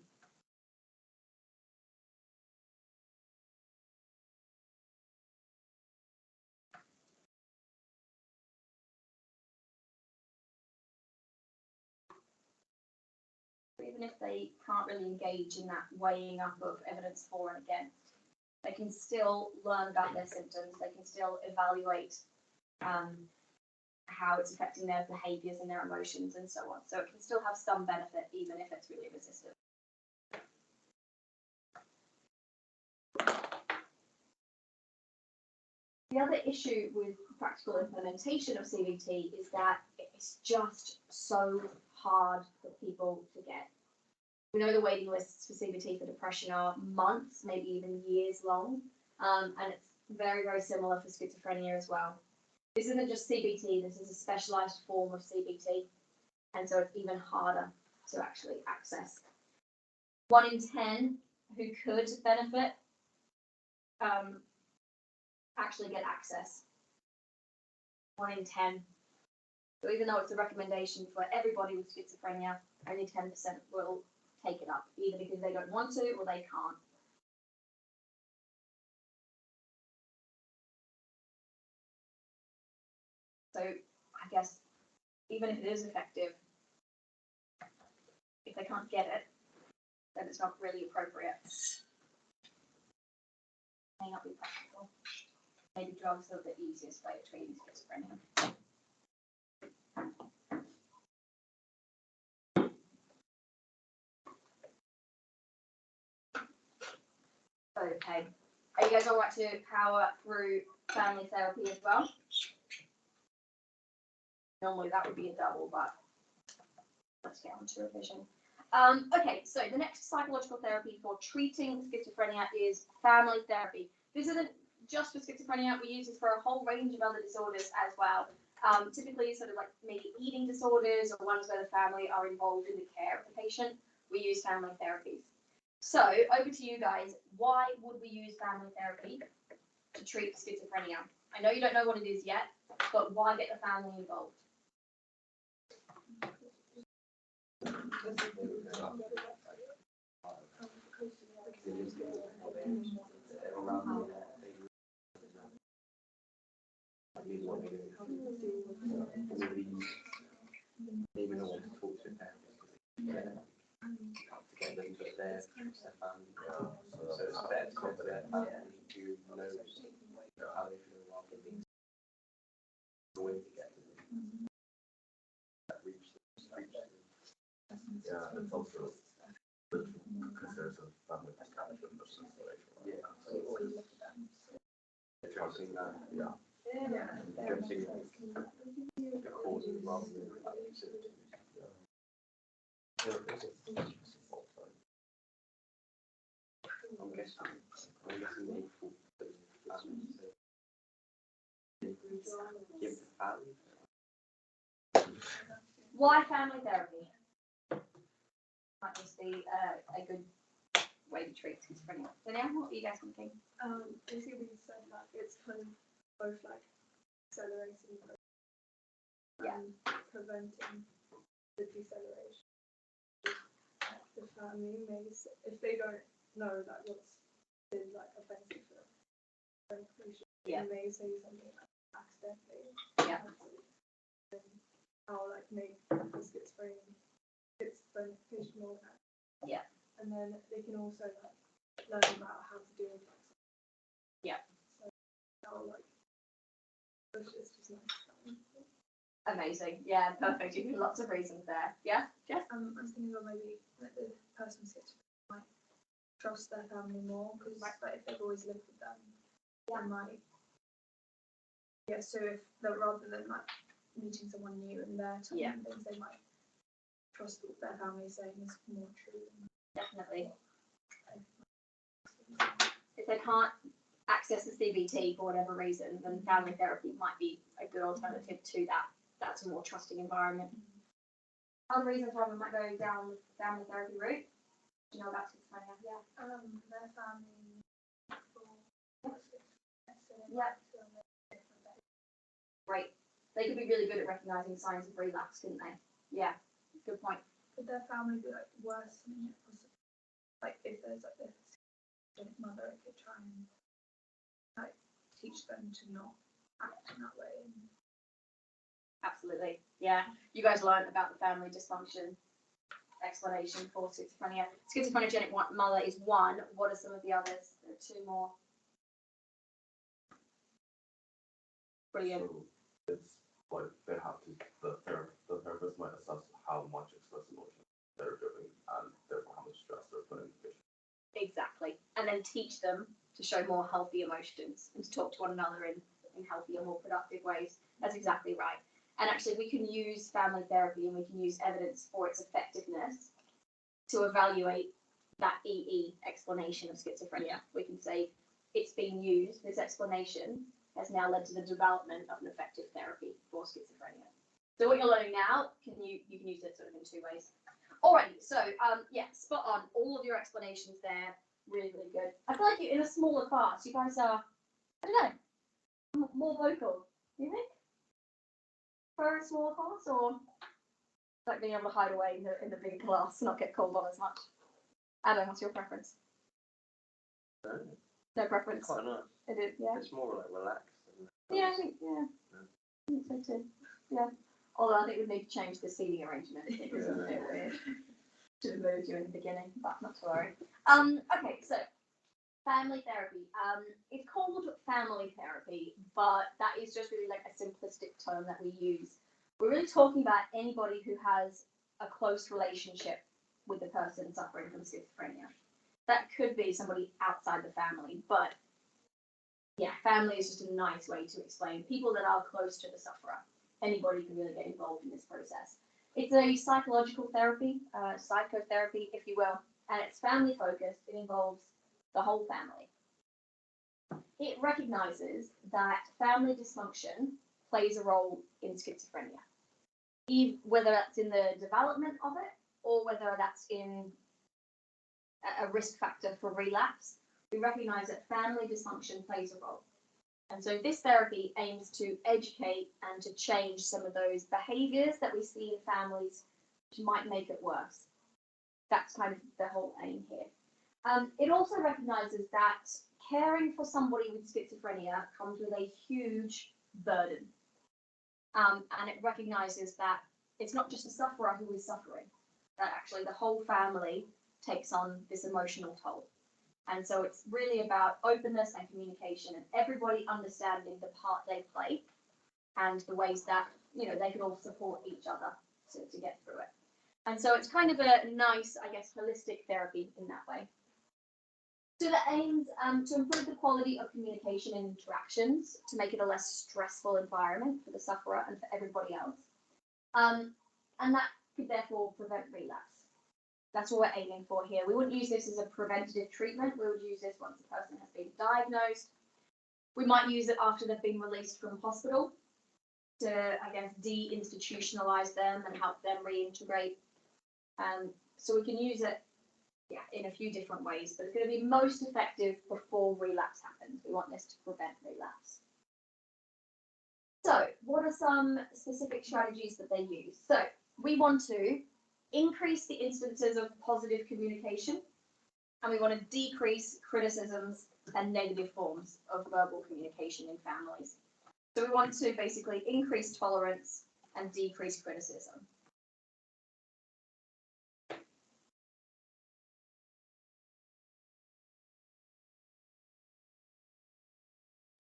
Even if they can't really engage in that weighing up of evidence for and against, they can still learn about their symptoms, they can still evaluate how it's affecting their behaviours and their emotions and so on. So it can still have some benefit even if it's really resistant. The other issue with practical implementation of CBT is that it's just so hard for people to get. We know the waiting lists for CBT for depression are months, maybe even years long, and it's very, very similar for schizophrenia as well. This isn't just CBT, this is a specialized form of CBT, and so it's even harder to actually access. 1 in 10 who could benefit actually get access. 1 in 10. So even though it's a recommendation for everybody with schizophrenia, only 10% will take it up, either because they don't want to or they can't. So I guess even if it is effective, if they can't get it, then it's not really appropriate. May not be practical. Maybe drugs are the easiest way of treating schizophrenia. Okay. Are you guys all right to power through family therapy as well? Normally that would be a double, but let's get on to revision. Okay, so the next psychological therapy for treating schizophrenia is family therapy. This isn't just for schizophrenia, we use this for a whole range of other disorders as well. Typically sort of like maybe eating disorders or ones where the family are involved in the care of the patient, we use family therapies. So over to you guys, why would we use family therapy to treat schizophrenia? I know you don't know what it is yet, but why get the family involved? Maybe not want to talk to them. To get them to their family. So it's better to go to their family who knows how they feel rather than being the way to get to them. That reach them. Yeah, it's also because there's a family establishment of some sort. Yeah. Addressing that. Yeah. Addressing the causes rather than the symptoms. I'm guessing they thought that give the family. Why family therapy? Might just be a good way to treat schizophrenia. So now, what are you guys thinking? Basically we said that it's kind of both like accelerating and preventing the deceleration. The family may, if they don't know that what's been like offensive for them, they may say something like accidentally. Yeah. And I'll like make the schizophrenia patient more active. Yeah. And then they can also like learn about how to deal with that. Yeah. So I'll like it's just nice. Amazing. Yeah, perfect. You give lots of reasons there. Yeah, Jess? I was thinking about maybe like the person with schizophrenia might trust their family more because like if they've always lived with them, they might. Yeah, so if they're rather than like meeting someone new and they're telling them things, they might trust what their family is saying is more true. Definitely. If they can't access the CBT for whatever reason, then family therapy might be a good alternative to that. That's a more trusting environment. Other reasons why we might go down the family therapy route. Do you know about schizophrenia? Yeah. Their family. Yeah. Great. They could be really good at recognizing signs of relapse, couldn't they? Yeah. Good point. Could their family be like worse than it possible? Like if there's like this mother, it could try and like teach them to not act in that way. Absolutely. Yeah. You guys learned about the family dysfunction explanation for schizophrenia. Schizophrenic mother is one. What are some of the others? There are 2 more. Brilliant. So it's like they have to, the therapist might assess how much express emotion they're doing and therefore how much stress they're putting into the patient. Exactly. And then teach them to show more healthy emotions and to talk to one another in healthier, more productive ways. That's exactly right. And actually we can use family therapy and we can use evidence for its effectiveness to evaluate that EE explanation of schizophrenia. We can say, it's being used, this explanation has now led to the development of an effective therapy for schizophrenia. So what you're learning now, you can use it sort of in two ways. Alrighty, so yeah, spot on. All of your explanations there, really, really good. I feel like you in a smaller class, you guys are, I don't know, more vocal. Do you think? For a smaller class, or like being able to hide away in the bigger class, not get called on as much? Adam, what's your preference? No preference. Quite nice. It is, yeah. It's more like relaxed. Yeah, I think so too. Yeah. Although I think we need to change the seating arrangement. It was a bit weird. Should have moved you in the beginning, but not to worry. Okay, so family therapy. It's called family therapy, but that is just really like a simplistic term that we use. We're really talking about anybody who has a close relationship with the person suffering from schizophrenia. That could be somebody outside the family, but yeah, family is just a nice way to explain people that are close to the sufferer. Anybody can really get involved in this process. It's a psychological therapy, psychotherapy, if you will, and it's family focused. It involves the whole family. It recognizes that family dysfunction plays a role in schizophrenia, whether that's in the development of it or whether that's in a risk factor for relapse. We recognize that family dysfunction plays a role. And so this therapy aims to educate and to change some of those behaviors that we see in families which might make it worse. That's kind of the whole aim here. It also recognizes that caring for somebody with schizophrenia comes with a huge burden. And it recognizes that it's not just the sufferer who is suffering, that actually the whole family takes on this emotional toll. And so it's really about openness and communication and everybody understanding the part they play and the ways that, you know, they can all support each other to get through it. And so it's kind of a nice, I guess, holistic therapy in that way. So the aims to improve the quality of communication and interactions, to make it a less stressful environment for the sufferer and for everybody else. And that could therefore prevent relapse. That's what we're aiming for here. We wouldn't use this as a preventative treatment. We would use this once the person has been diagnosed. We might use it after they've been released from hospital to, I guess, de-institutionalize them and help them reintegrate. So we can use it in a few different ways, but it's going to be most effective before relapse happens. We want this to prevent relapse. So what are some specific strategies that they use? So we want to increase the instances of positive communication, and we want to decrease criticisms and negative forms of verbal communication in families. So we want to basically increase tolerance and decrease criticism.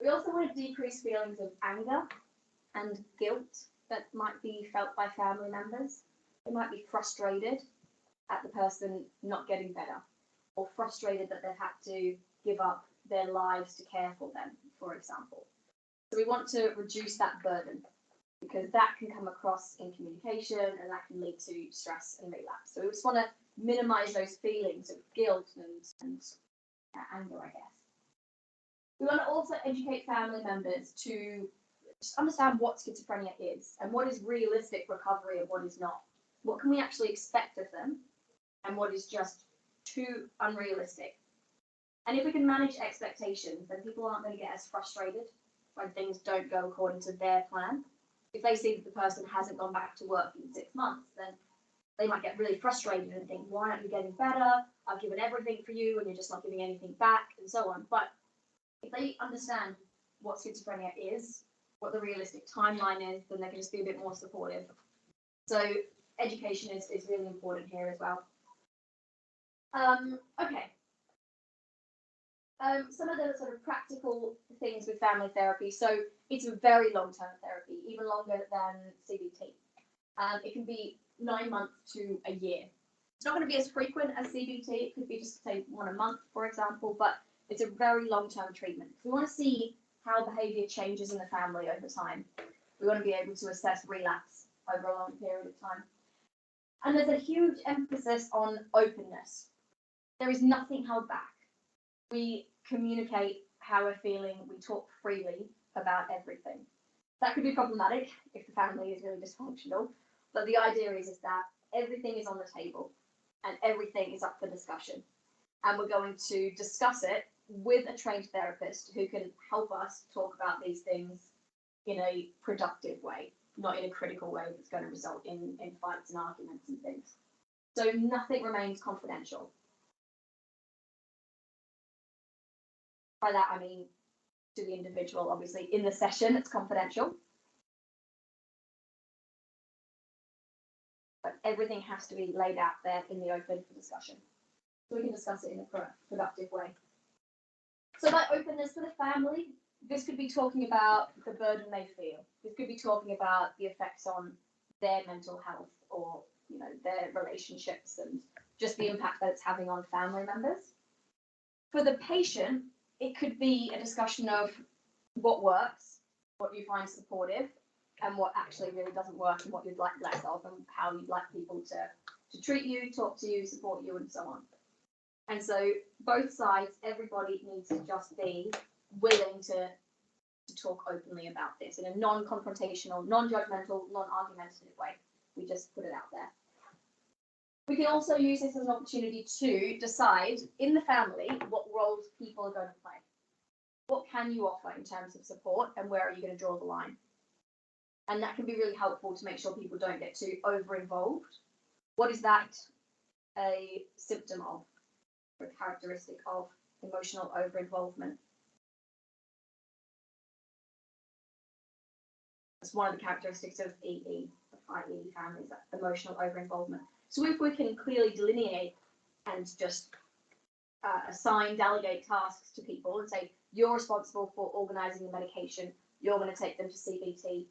We also want to decrease feelings of anger and guilt that might be felt by family members. They might be frustrated at the person not getting better, or frustrated that they've had to give up their lives to care for them, for example. So we want to reduce that burden, because that can come across in communication and that can lead to stress and relapse. So we just want to minimize those feelings of guilt and anger, I guess. We want to also educate family members to just understand what schizophrenia is and what is realistic recovery and what is not. What can we actually expect of them and what is just too unrealistic? And if we can manage expectations, then people aren't going to get as frustrated when things don't go according to their plan. If they see that the person hasn't gone back to work in 6 months, then they might get really frustrated and think, why aren't you getting better? I've given everything for you and you're just not giving anything back, and so on. But if they understand what schizophrenia is, what the realistic timeline is, then they can just be a bit more supportive. So education is really important here as well. Okay. Some of the sort of practical things with family therapy. So it's a very long-term therapy, even longer than CBT. It can be 9 months to a year. It's not going to be as frequent as CBT. It could be just, say, 1 a month, for example, but it's a very long-term treatment. We want to see how behavior changes in the family over time. We want to be able to assess relapse over a long period of time. And there's a huge emphasis on openness. There is nothing held back. We communicate how we're feeling, we talk freely about everything. That could be problematic if the family is really dysfunctional, but the idea is that everything is on the table and everything is up for discussion. And we're going to discuss it with a trained therapist who can help us talk about these things in a productive way, not in a critical way that's going to result in fights and arguments and things. So nothing remains confidential. By that I mean to the individual, obviously. In the session, it's confidential. But everything has to be laid out there in the open for discussion. So we can discuss it in a productive way. So by openness for the family, this could be talking about the burden they feel. This could be talking about the effects on their mental health or, you know, their relationships and just the impact that it's having on family members. For the patient, it could be a discussion of what works, what you find supportive, and what actually really doesn't work and what you'd like less of, and how you'd like people to treat you, talk to you, support you, and so on. And so both sides, everybody needs to just be willing to talk openly about this in a non-confrontational, non-judgmental, non-argumentative way. We just put it out there. We can also use this as an opportunity to decide in the family what roles people are going to play. What can you offer in terms of support, and where are you going to draw the line? And that can be really helpful to make sure people don't get too over-involved. What is that a symptom of, or a characteristic of emotional over-involvement? That's one of the characteristics of EE, i.e. families, that emotional over-involvement. So if we can clearly delineate and just assign, delegate tasks to people and say, you're responsible for organising the medication, you're going to take them to CBT,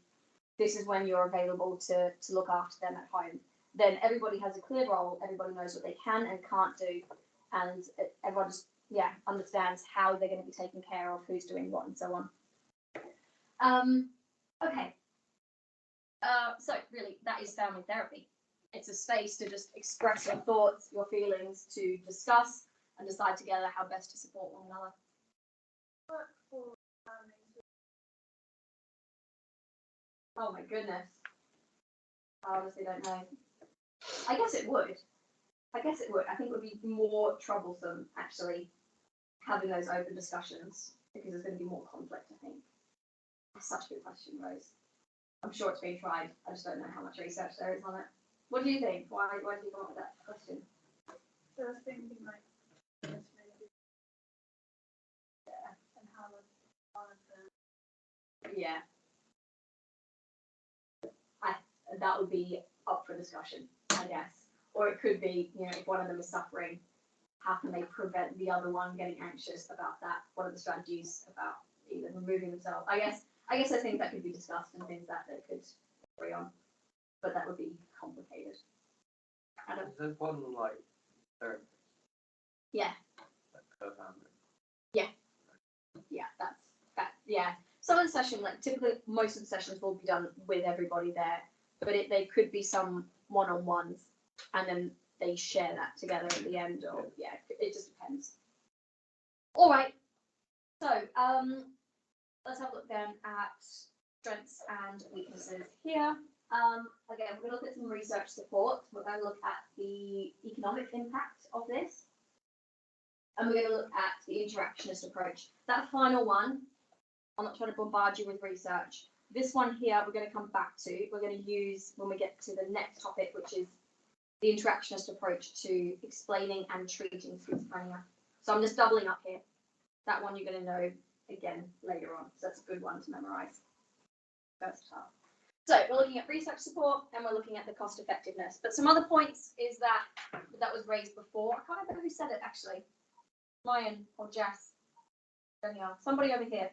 this is when you're available to look after them at home, then everybody has a clear role, everybody knows what they can and can't do, and everyone just, understands how they're going to be taken care of, who's doing what, and so on. Okay. So really, that is family therapy. It's a space to just express your thoughts, your feelings, to discuss and decide together how best to support one another. Oh my goodness. I honestly don't know. I guess it would. I think it would be more troublesome, actually, having those open discussions, because there's going to be more conflict, I think. That's such a good question, Rose. I'm sure it's been tried. I just don't know how much research there is on it. What do you think? Why did you come up with that question? So I was thinking like, maybe, and how would balance them? Yeah. That would be up for discussion, I guess. Or it could be, you know, if one of them is suffering, how can they prevent the other one getting anxious about that? What are the strategies about either removing themselves? I guess I think that could be discussed and things that they could agree on, but that would be complicated. Is there one like therapist? Yeah. Like per family? Yeah, yeah. Some of the sessions, like typically most of the sessions will be done with everybody there, but they could be some one-on-ones, and then they share that together at the end, or it just depends. All right, so let's have a look then at strengths and weaknesses here. Again, we're going to look at some research support. We're going to look at the economic impact of this, and we're going to look at the interactionist approach. That final one, I'm not trying to bombard you with research. This one here, we're going to come back to. We're going to use when we get to the next topic, which is the interactionist approach to explaining and treating schizophrenia. So I'm just doubling up here. That one you're going to know again later on. So that's a good one to memorize. First half. So we're looking at research support and we're looking at the cost effectiveness. But some other points is that was raised before. I can't remember who said it actually. Ryan or Jess. Danielle. Somebody over here.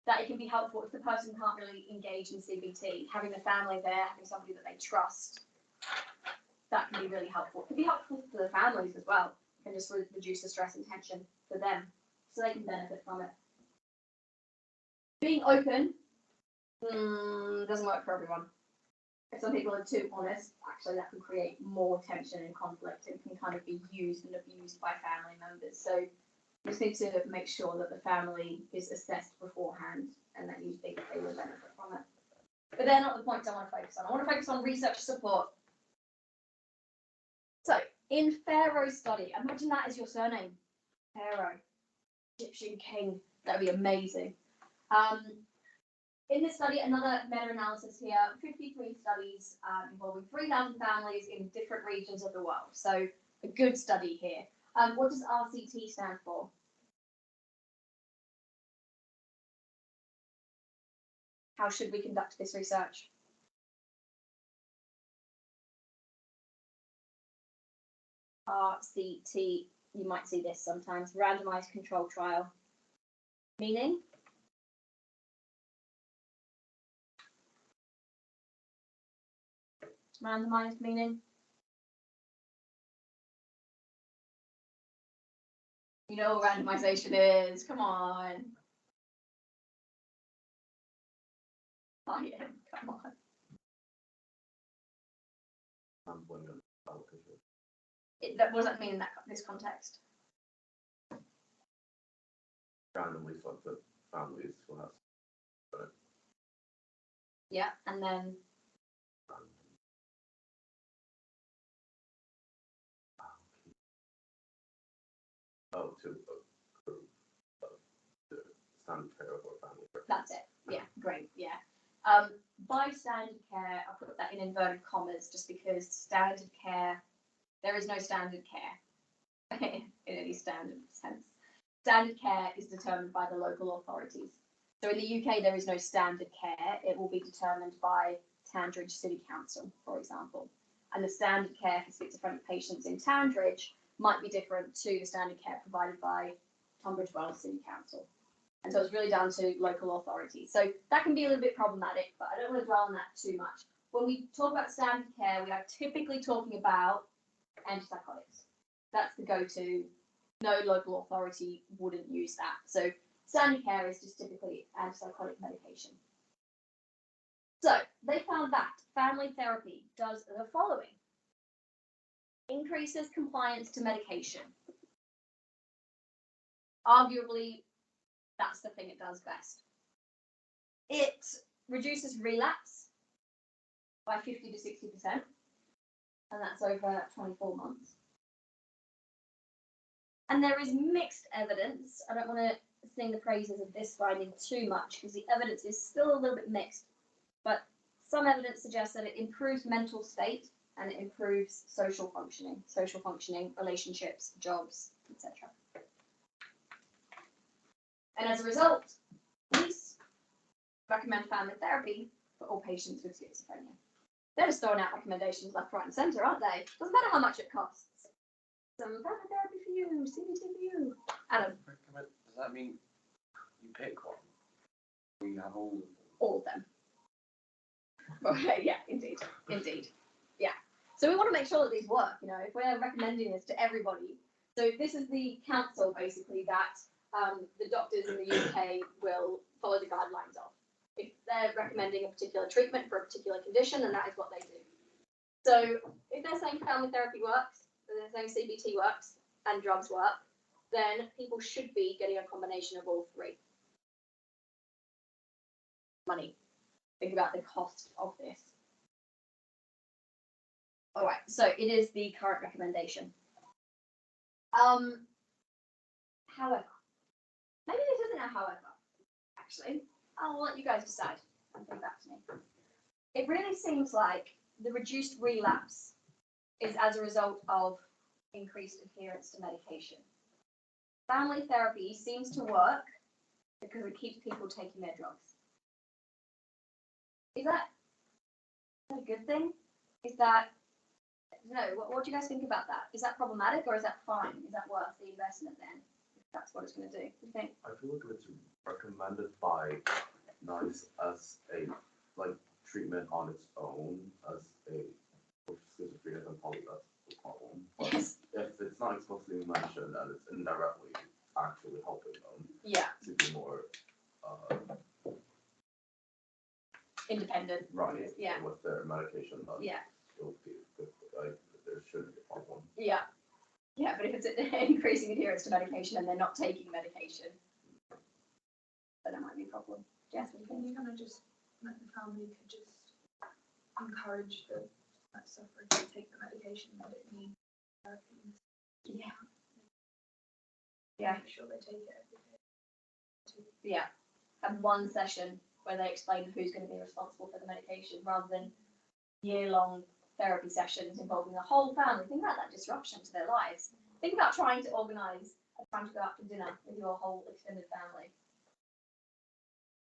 That it can be helpful if the person can't really engage in CBT, having the family there, having somebody that they trust, that can be really helpful. It can be helpful for the families as well. It can just reduce the stress and tension for them, so they can benefit from it. Being open doesn't work for everyone. If some people are too honest, actually that can create more tension and conflict and can kind of be used and abused by family members. So You just need to make sure that the family is assessed beforehand and that you think they will benefit from it. But they're not the points I want to focus on. I want to focus on research support. So, in Pharaoh's study, imagine that as your surname. Pharaoh, Egyptian king. That would be amazing. In this study, another meta-analysis here, 53 studies involving 3,000 families in different regions of the world. So, a good study here. What does RCT stand for? How should we conduct this research? RCT, you might see this sometimes, randomized control trial. Meaning? Randomized meaning? You know what randomization is, come on. Oh yeah, come on. Sampling and allocation. What does that mean in this context? Randomly selected families will have Yeah, and then to approve of the standard care of our family. that's it. Yeah, great. Yeah. By standard care, I put that in inverted commas just because standard care, there is no standard care in any standard sense. Standard care is determined by the local authorities. So in the UK, there is no standard care. It will be determined by Tandridge City Council, for example. And the standard care for schizophrenic patients in Tandridge might be different to the standard care provided by Tunbridge Wells City Council. And so it's really down to local authorities. So that can be a little bit problematic, but I don't want to dwell on that too much. When we talk about standard care, we are typically talking about antipsychotics. That's the go-to. No local authority wouldn't use that. So standard care is just typically antipsychotic medication. So they found that family therapy does the following. Increases compliance to medication. Arguably, that's the thing it does best. It reduces relapse by 50 to 60%, and that's over 24 months. And there is mixed evidence. I don't want to sing the praises of this finding too much because the evidence is still a little bit mixed, but some evidence suggests that it improves mental state and it improves social functioning, relationships, jobs, etc. And as a result, police recommend family therapy for all patients with schizophrenia. They're just throwing out recommendations left, right, and centre, aren't they? Doesn't matter how much it costs. Some family therapy for you, CBT for you. Adam. Does that mean you pick one? Or you have all of them? All of them. Okay, yeah, indeed. Yeah. So we want to make sure that these work, you know, if we're recommending this to everybody. So this is the council, basically, that the doctors in the UK will follow the guidelines of. If they're recommending a particular treatment for a particular condition, then that is what they do. So if they're saying family therapy works, they're saying CBT works, and drugs work, then people should be getting a combination of all three. Money. Think about the cost of this. All right, so it is the current recommendation. However, maybe this isn't a however, actually. I'll let you guys decide and think back to me. It really seems like the reduced relapse is as a result of increased adherence to medication. Family therapy seems to work because it keeps people taking their drugs. Is that a good thing? Is that, no, what do you guys think about that? Is that problematic or is that fine? Is that worth the investment then? If that's what it's going to do. What do you think? I feel like it's recommended by NICE as a treatment on its own as a schizophrenia and probably that's the problem. But Yes. if it's not explicitly mentioned and it's indirectly actually helping them Yeah. to be more Independent. right Yeah. with their medication, then Yeah. it'll be good. There shouldn't be a problem. Yeah. Yeah. but if it's increasing adherence to medication and they're not taking medication, then that might be a problem. Yes, what do you Can think? you kind of just, like the family could just encourage the sufferer to take the medication that it needs therapy? Yeah. Yeah. Make sure they take it every day. Yeah, have one session where they explain who's going to be responsible for the medication rather than year-long therapy sessions involving the whole family. Think about that disruption to their lives. Think about trying to organise a time to go out for dinner with your whole extended family.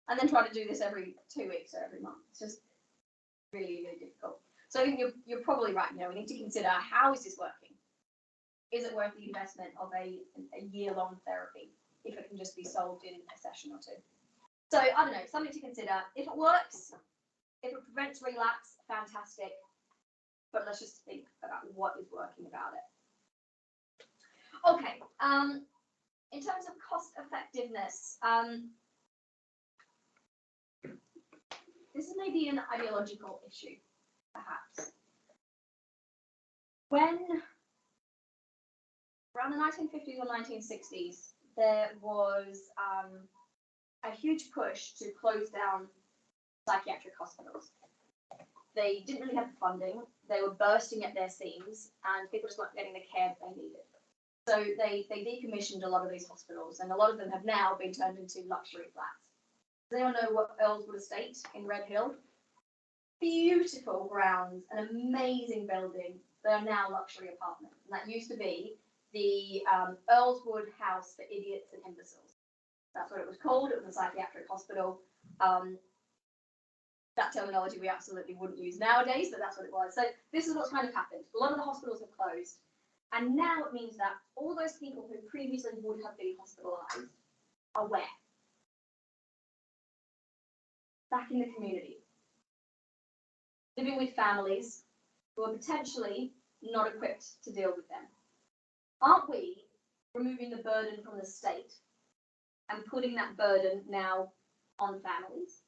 And then try to do this every 2 weeks or every month. It's just really, really difficult. So I think you're probably right. We need to consider, how is this working? Is it worth the investment of a year-long therapy if it can just be solved in a session or two? So I don't know, something to consider. If it works, if it prevents relapse, fantastic. But let's just think about what is working about it. Okay, in terms of cost effectiveness, this is maybe an ideological issue, perhaps. When around the 1950s or 1960s, there was a huge push to close down psychiatric hospitals. They didn't really have the funding, they were bursting at their seams, and people just weren't getting the care that they needed. So they decommissioned a lot of these hospitals, and a lot of them have now been turned into luxury flats. Does anyone know what Earlswood Estate in Red Hill? Beautiful grounds, an amazing building. They are now luxury apartments, and that used to be the Earlswood House for Idiots and Imbeciles. That's what it was called. It was a psychiatric hospital. That terminology we absolutely wouldn't use nowadays, but that's what it was. So this is what's kind of happened. A lot of the hospitals have closed, and now it means that all those people who previously would have been hospitalised are where? Back in the community, living with families who are potentially not equipped to deal with them. Aren't we removing the burden from the state and putting that burden now on families?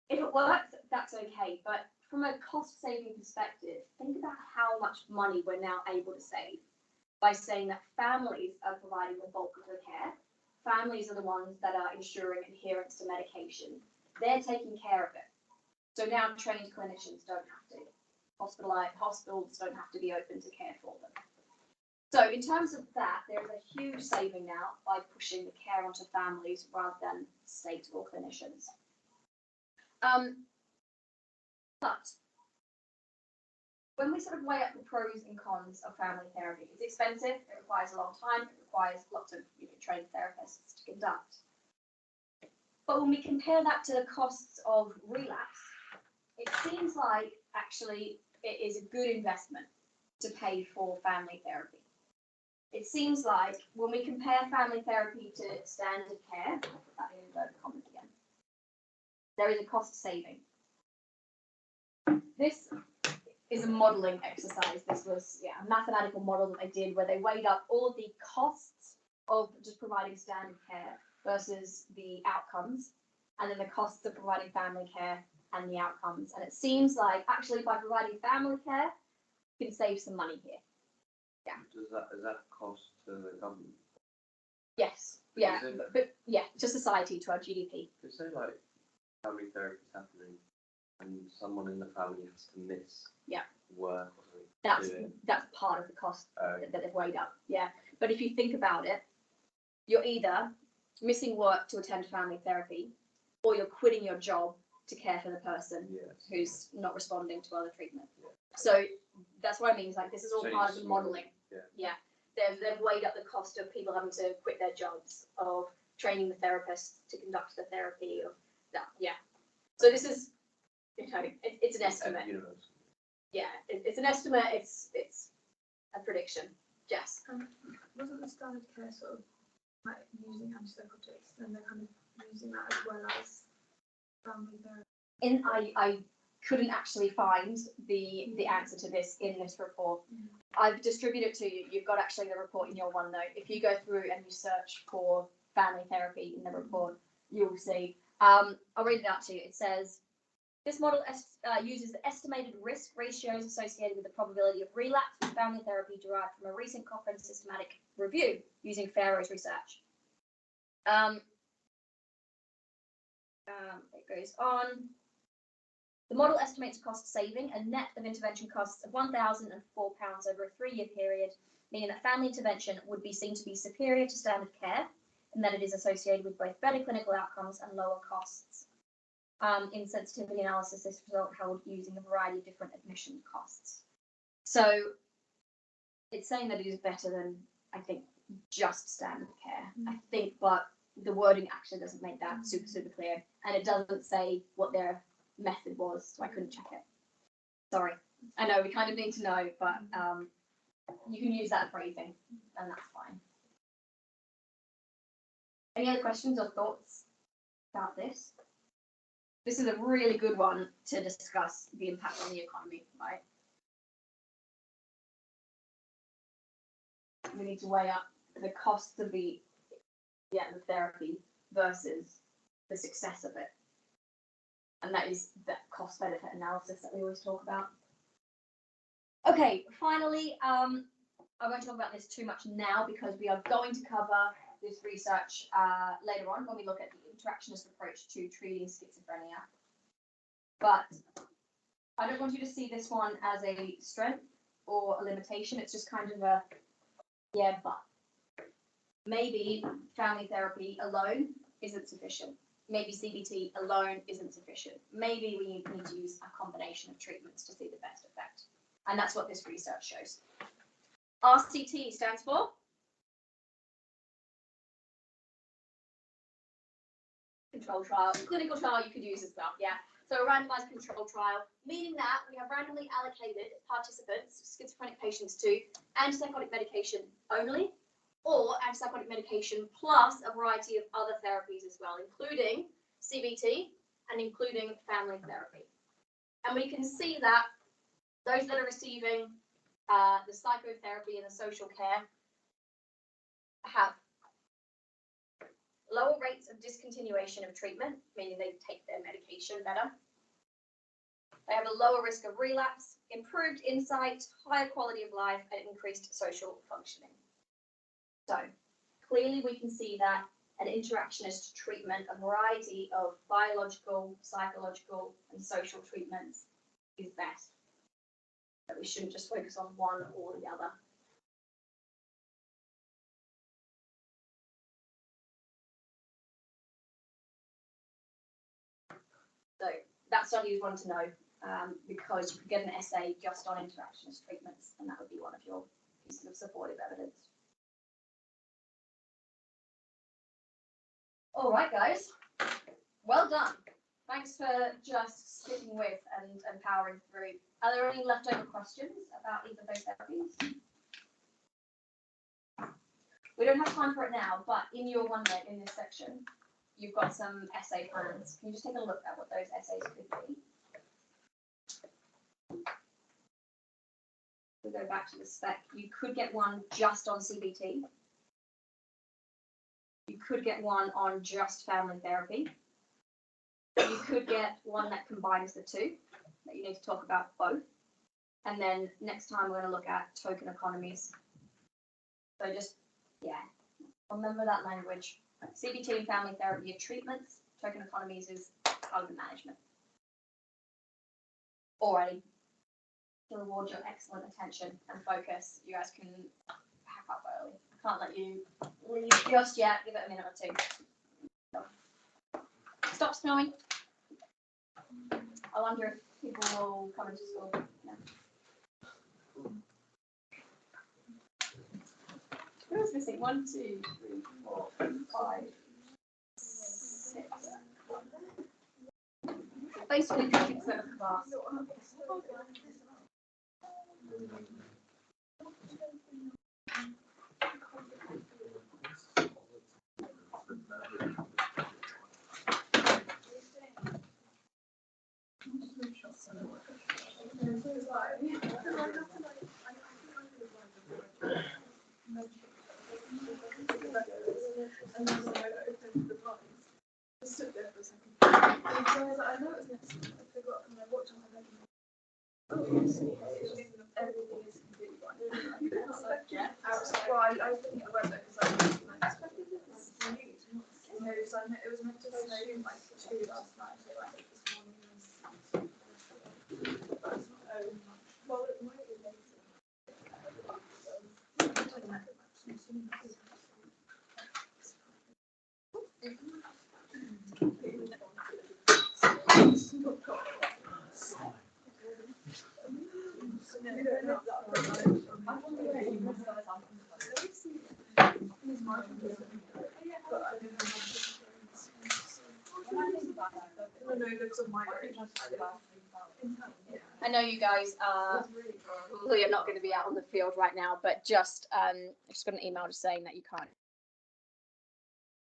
If it works, that's okay, but from a cost-saving perspective, think about how much money we're now able to save by saying that families are providing the bulk of the care. Families are the ones that are ensuring adherence to medication. They're taking care of it. So now trained clinicians don't have to. Hospitals don't have to be open to care for them. So in terms of that, there is a huge saving now by pushing the care onto families rather than state or clinicians. But when we sort of weigh up the pros and cons of family therapy, it's expensive, it requires a long time, it requires lots of trained therapists to conduct. But when we compare that to the costs of relapse, it seems like actually it is a good investment to pay for family therapy. It seems like when we compare family therapy to standard care, I'll put that in inverted commas again, there is a cost saving. This is a modelling exercise. This was a mathematical model that they did where they weighed up all of the costs of just providing standard care versus the outcomes, and then the costs of providing family care and the outcomes. And it seems like actually by providing family care, you can save some money here. Yeah. Is that cost to the government? Yes. Yeah. Is it- But yeah, to society, to our GDP. Is there like family therapy is happening and someone in the family has to miss work or something? That's part of the cost Uh, that they've weighed up. Yeah. But if you think about it, you're either missing work to attend family therapy, or you're quitting your job to care for the person yes. who's not responding to other treatment. Yeah. So that's what I mean. Is like this is all So part of it's the small, modelling. yeah. They've weighed up the cost of people having to quit their jobs, of training the therapists to conduct the therapy, of that. Yeah. So this is, it's an estimate. Universal. Yeah, it's an estimate. It's a prediction. Jess. Wasn't the standard care sort of like using antipsychotics, and they're kind of using that as well as family therapy? I couldn't actually find the answer to this in this report. I've distributed it to you. You've got actually the report in your OneNote. If you go through and you search for family therapy in the report, you'll see. I'll read it out to you. It says, This model uses the estimated risk ratios associated with the probability of relapse with family therapy derived from a recent Cochrane systematic review using Farrow's research. It goes on. The model estimates cost saving, a net of intervention costs of £1,004 over a 3-year period, meaning that family intervention would be seen to be superior to standard care, and that it is associated with both better clinical outcomes and lower costs. In sensitivity analysis, this result held using a variety of different admission costs. So it's saying that it is better than, I think, just standard care. I think, but the wording actually doesn't make that super clear, and it doesn't say what their method was, so I couldn't check it. Sorry. I know we kind of need to know, but you can use that for anything, and that's fine. Any other questions or thoughts about this? This is a really good one to discuss the impact on the economy, right? We need to weigh up the costs of the therapy versus the success of it. And that is that cost benefit analysis that we always talk about. Okay, finally, I won't talk about this too much now because we are going to cover this research later on when we look at the interactionist approach to treating schizophrenia. But I don't want you to see this one as a strength or a limitation. It's just kind of a, yeah, but. Maybe family therapy alone isn't sufficient. Maybe CBT alone isn't sufficient. Maybe we need to use a combination of treatments to see the best effect. And that's what this research shows. RCT stands for control trial. Clinical trial you could use as well, yeah. So a randomized control trial, meaning that we have randomly allocated participants, schizophrenic patients, to antipsychotic medication only, or antipsychotic medication plus a variety of other therapies as well, including CBT and including family therapy. And we can see that those that are receiving the psychotherapy and the social care have lower rates of discontinuation of treatment, meaning they take their medication better. They have a lower risk of relapse, improved insight, higher quality of life, and increased social functioning. So clearly we can see that an interactionist treatment, a variety of biological, psychological, and social treatments is best. That we shouldn't just focus on one or the other. So that study is one to know because you could get an essay just on interactionist treatments, and that would be one of your pieces of supportive evidence. All right, guys, well done. Thanks for just sticking with and powering through. Are there any leftover questions about either of those therapies? We don't have time for it now, but in your OneNote in this section, you've got some essay plans. Can you just take a look at what those essays could be? We'll go back to the spec. You could get one just on CBT. You could get one on just family therapy. You could get one that combines the two, that you need to talk about both. And then next time we're going to look at token economies. So just, yeah, remember that language. CBT and family therapy are treatments. Token economies is part of the management. Alrighty. To reward your excellent attention and focus, you guys can pack up early. I can't let you leave just yet. Give it a minute or two. Stop snowing. I wonder if people will come into school. Yeah. Who was missing? 1, 2, 3, 4, 5, 6. Basically, 50% of the class. And then when I opened the blinds, I stood there for a second. And so I was like, I know it's next week, I forgot. everything is completely blind. It's like, outside. Well, I was looking at the website because I expected it was new. No, so it was meant to snow like 2 last night. So like this morning was. Well, it might be later. I know you guys are probably not going to be out on the field right now, but just got an email just saying that you can't